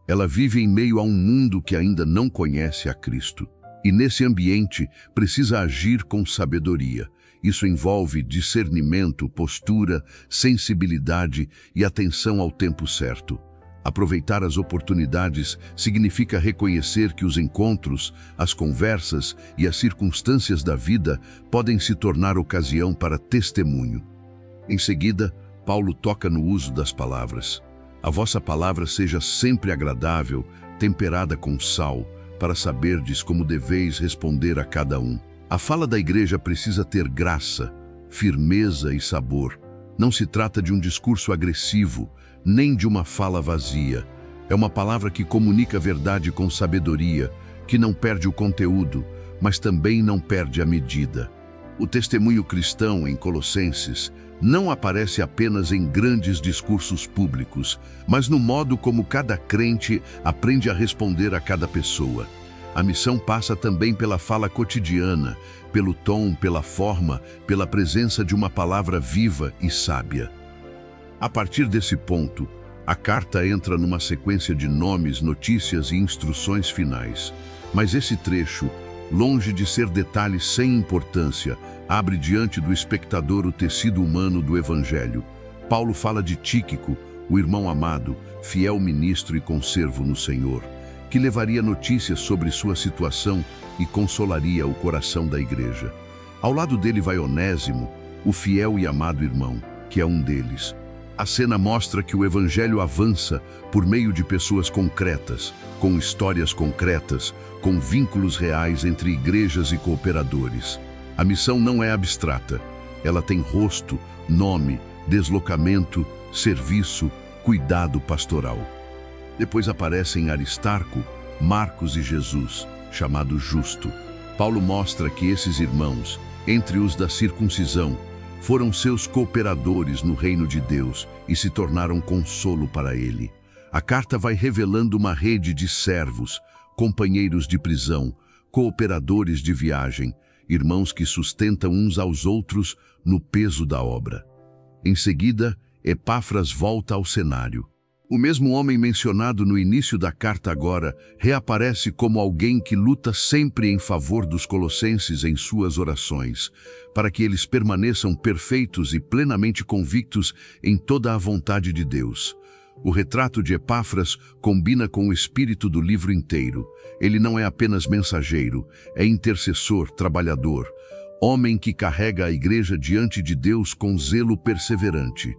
Ela vive em meio a um mundo que ainda não conhece a Cristo. E nesse ambiente precisa agir com sabedoria. Isso envolve discernimento, postura, sensibilidade e atenção ao tempo certo. Aproveitar as oportunidades significa reconhecer que os encontros, as conversas e as circunstâncias da vida podem se tornar ocasião para testemunho. Em seguida, Paulo toca no uso das palavras. A vossa palavra seja sempre agradável, temperada com sal, para saberdes como deveis responder a cada um. A fala da igreja precisa ter graça, firmeza e sabor. Não se trata de um discurso agressivo, nem de uma fala vazia. É uma palavra que comunica a verdade com sabedoria, que não perde o conteúdo, mas também não perde a medida. O testemunho cristão em Colossenses não aparece apenas em grandes discursos públicos, mas no modo como cada crente aprende a responder a cada pessoa. A missão passa também pela fala cotidiana, pelo tom, pela forma, pela presença de uma palavra viva e sábia. A partir desse ponto, a carta entra numa sequência de nomes, notícias e instruções finais. Mas esse trecho, longe de ser detalhe sem importância, abre diante do espectador o tecido humano do Evangelho. Paulo fala de Tíquico, o irmão amado, fiel ministro e conservo no Senhor, que levaria notícias sobre sua situação e consolaria o coração da igreja. Ao lado dele vai Onésimo, o fiel e amado irmão, que é um deles. A cena mostra que o Evangelho avança por meio de pessoas concretas, com histórias concretas, com vínculos reais entre igrejas e cooperadores. A missão não é abstrata. Ela tem rosto, nome, deslocamento, serviço, cuidado pastoral. Depois aparecem Aristarco, Marcos e Jesus, chamado Justo. Paulo mostra que esses irmãos, entre os da circuncisão, foram seus cooperadores no reino de Deus e se tornaram consolo para ele. A carta vai revelando uma rede de servos, companheiros de prisão, cooperadores de viagem, irmãos que sustentam uns aos outros no peso da obra. Em seguida, Epáfras volta ao cenário. O mesmo homem mencionado no início da carta agora reaparece como alguém que luta sempre em favor dos colossenses em suas orações, para que eles permaneçam perfeitos e plenamente convictos em toda a vontade de Deus. O retrato de Epáfras combina com o espírito do livro inteiro. Ele não é apenas mensageiro, é intercessor, trabalhador, homem que carrega a igreja diante de Deus com zelo perseverante.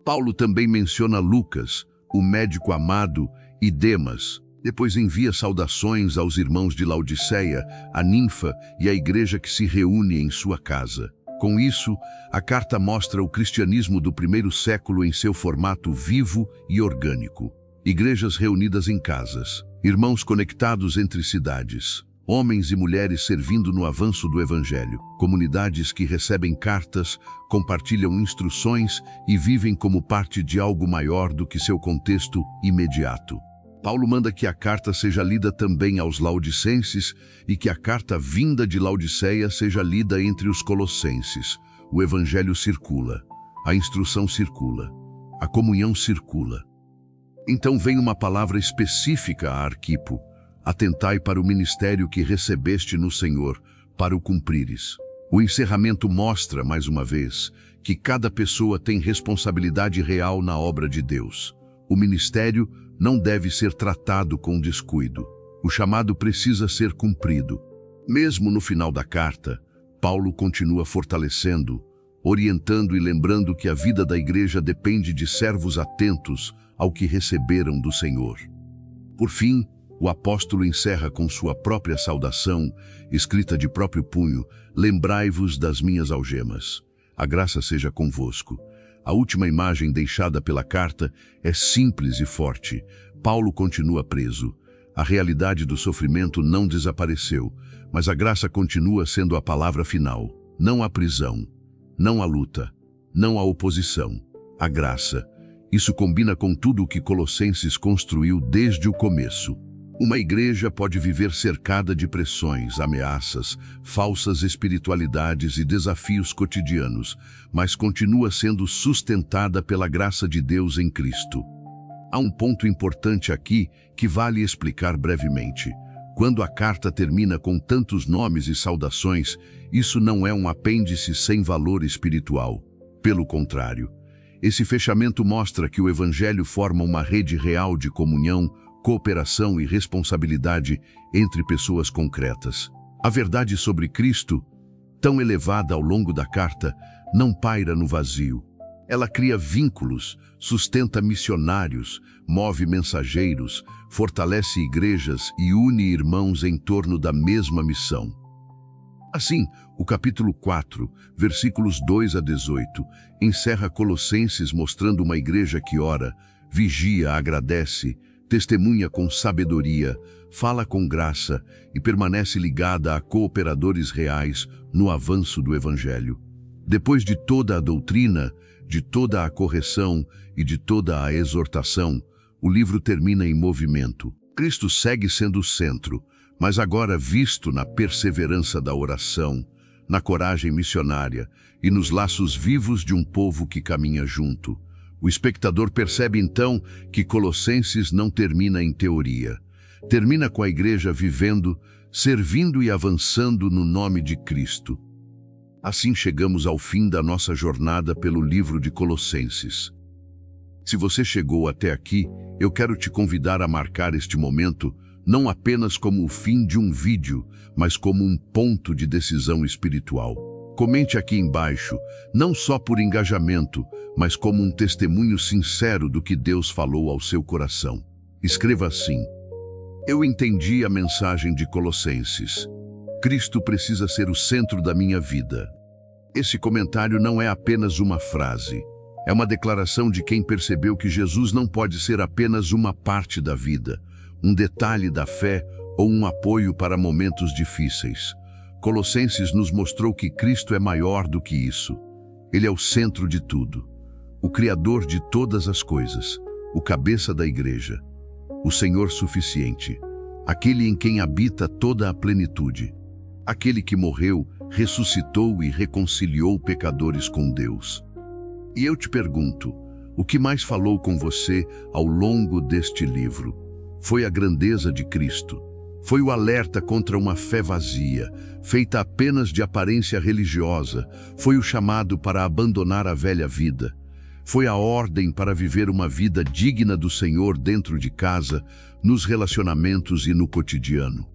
Paulo também menciona Lucas, o médico amado, e Demas. Depois envia saudações aos irmãos de Laodiceia, a Ninfa e a igreja que se reúne em sua casa. Com isso, a carta mostra o cristianismo do primeiro século em seu formato vivo e orgânico. Igrejas reunidas em casas, irmãos conectados entre cidades, homens e mulheres servindo no avanço do Evangelho, comunidades que recebem cartas, compartilham instruções e vivem como parte de algo maior do que seu contexto imediato. Paulo manda que a carta seja lida também aos laodicenses e que a carta vinda de Laodiceia seja lida entre os colossenses. O Evangelho circula, a instrução circula, a comunhão circula. Então vem uma palavra específica a Arquipo: atentai para o ministério que recebeste no Senhor, para o cumprires. O encerramento mostra, mais uma vez, que cada pessoa tem responsabilidade real na obra de Deus. O ministério não deve ser tratado com descuido. O chamado precisa ser cumprido. Mesmo no final da carta, Paulo continua fortalecendo, orientando e lembrando que a vida da igreja depende de servos atentos ao que receberam do Senhor. Por fim, o apóstolo encerra com sua própria saudação, escrita de próprio punho: lembrai-vos das minhas algemas. A graça seja convosco. A última imagem deixada pela carta é simples e forte. Paulo continua preso. A realidade do sofrimento não desapareceu, mas a graça continua sendo a palavra final. Não há prisão, não há luta, não há oposição. A graça. Isso combina com tudo o que Colossenses construiu desde o começo. Uma igreja pode viver cercada de pressões, ameaças, falsas espiritualidades e desafios cotidianos, mas continua sendo sustentada pela graça de Deus em Cristo. Há um ponto importante aqui que vale explicar brevemente. Quando a carta termina com tantos nomes e saudações, isso não é um apêndice sem valor espiritual. Pelo contrário, esse fechamento mostra que o Evangelho forma uma rede real de comunhão, cooperação e responsabilidade entre pessoas concretas. A verdade sobre Cristo, tão elevada ao longo da carta, não paira no vazio. Ela cria vínculos, sustenta missionários, move mensageiros, fortalece igrejas e une irmãos em torno da mesma missão. Assim, o capítulo 4, versículos 2 a 18, encerra Colossenses mostrando uma igreja que ora, vigia, agradece, testemunha com sabedoria, fala com graça e permanece ligada a cooperadores reais no avanço do Evangelho. Depois de toda a doutrina, de toda a correção e de toda a exortação, o livro termina em movimento. Cristo segue sendo o centro, mas agora visto na perseverança da oração, na coragem missionária e nos laços vivos de um povo que caminha junto. O espectador percebe então que Colossenses não termina em teoria. Termina com a igreja vivendo, servindo e avançando no nome de Cristo. Assim chegamos ao fim da nossa jornada pelo livro de Colossenses. Se você chegou até aqui, eu quero te convidar a marcar este momento não apenas como o fim de um vídeo, mas como um ponto de decisão espiritual. Comente aqui embaixo, não só por engajamento, mas como um testemunho sincero do que Deus falou ao seu coração. Escreva assim: eu entendi a mensagem de Colossenses. Cristo precisa ser o centro da minha vida. Esse comentário não é apenas uma frase. É uma declaração de quem percebeu que Jesus não pode ser apenas uma parte da vida, um detalhe da fé ou um apoio para momentos difíceis. Colossenses nos mostrou que Cristo é maior do que isso. Ele é o centro de tudo, o Criador de todas as coisas, o cabeça da igreja, o Senhor suficiente, aquele em quem habita toda a plenitude, aquele que morreu, ressuscitou e reconciliou pecadores com Deus. E eu te pergunto, o que mais falou com você ao longo deste livro? Foi a grandeza de Cristo? Foi o alerta contra uma fé vazia, feita apenas de aparência religiosa? Foi o chamado para abandonar a velha vida? Foi a ordem para viver uma vida digna do Senhor dentro de casa, nos relacionamentos e no cotidiano?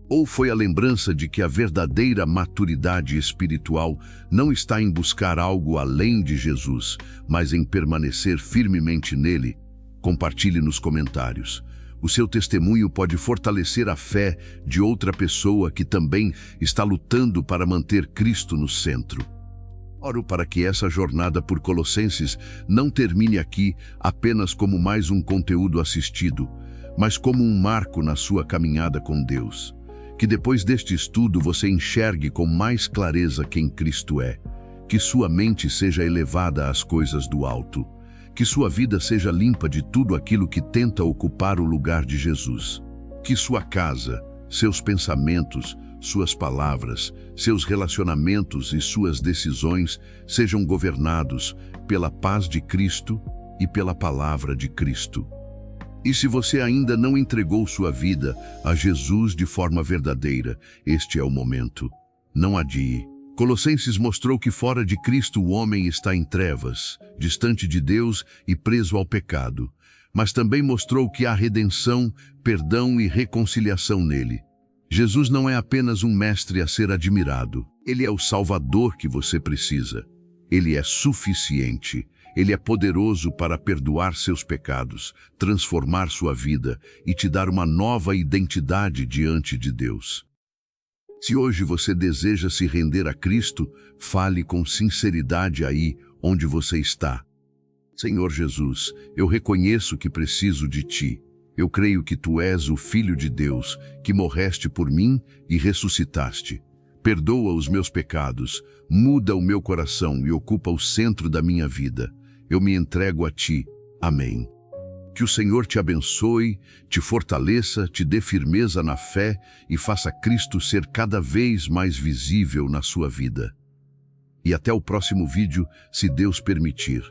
Ou foi a lembrança de que a verdadeira maturidade espiritual não está em buscar algo além de Jesus, mas em permanecer firmemente nele? Compartilhe nos comentários. O seu testemunho pode fortalecer a fé de outra pessoa que também está lutando para manter Cristo no centro. Oro para que essa jornada por Colossenses não termine aqui apenas como mais um conteúdo assistido, mas como um marco na sua caminhada com Deus. Que depois deste estudo você enxergue com mais clareza quem Cristo é, que sua mente seja elevada às coisas do alto, que sua vida seja limpa de tudo aquilo que tenta ocupar o lugar de Jesus, que sua casa, seus pensamentos, suas palavras, seus relacionamentos e suas decisões sejam governados pela paz de Cristo e pela palavra de Cristo. E se você ainda não entregou sua vida a Jesus de forma verdadeira, este é o momento. Não adie. Colossenses mostrou que fora de Cristo o homem está em trevas, distante de Deus e preso ao pecado. Mas também mostrou que há redenção, perdão e reconciliação nele. Jesus não é apenas um mestre a ser admirado. Ele é o Salvador que você precisa. Ele é suficiente. Ele é poderoso para perdoar seus pecados, transformar sua vida e te dar uma nova identidade diante de Deus. Se hoje você deseja se render a Cristo, fale com sinceridade aí onde você está. Senhor Jesus, eu reconheço que preciso de Ti. Eu creio que Tu és o Filho de Deus, que morreste por mim e ressuscitaste. Perdoa os meus pecados, muda o meu coração e ocupa o centro da minha vida. Eu me entrego a Ti. Amém. Que o Senhor te abençoe, te fortaleça, te dê firmeza na fé e faça Cristo ser cada vez mais visível na sua vida. E até o próximo vídeo, se Deus permitir.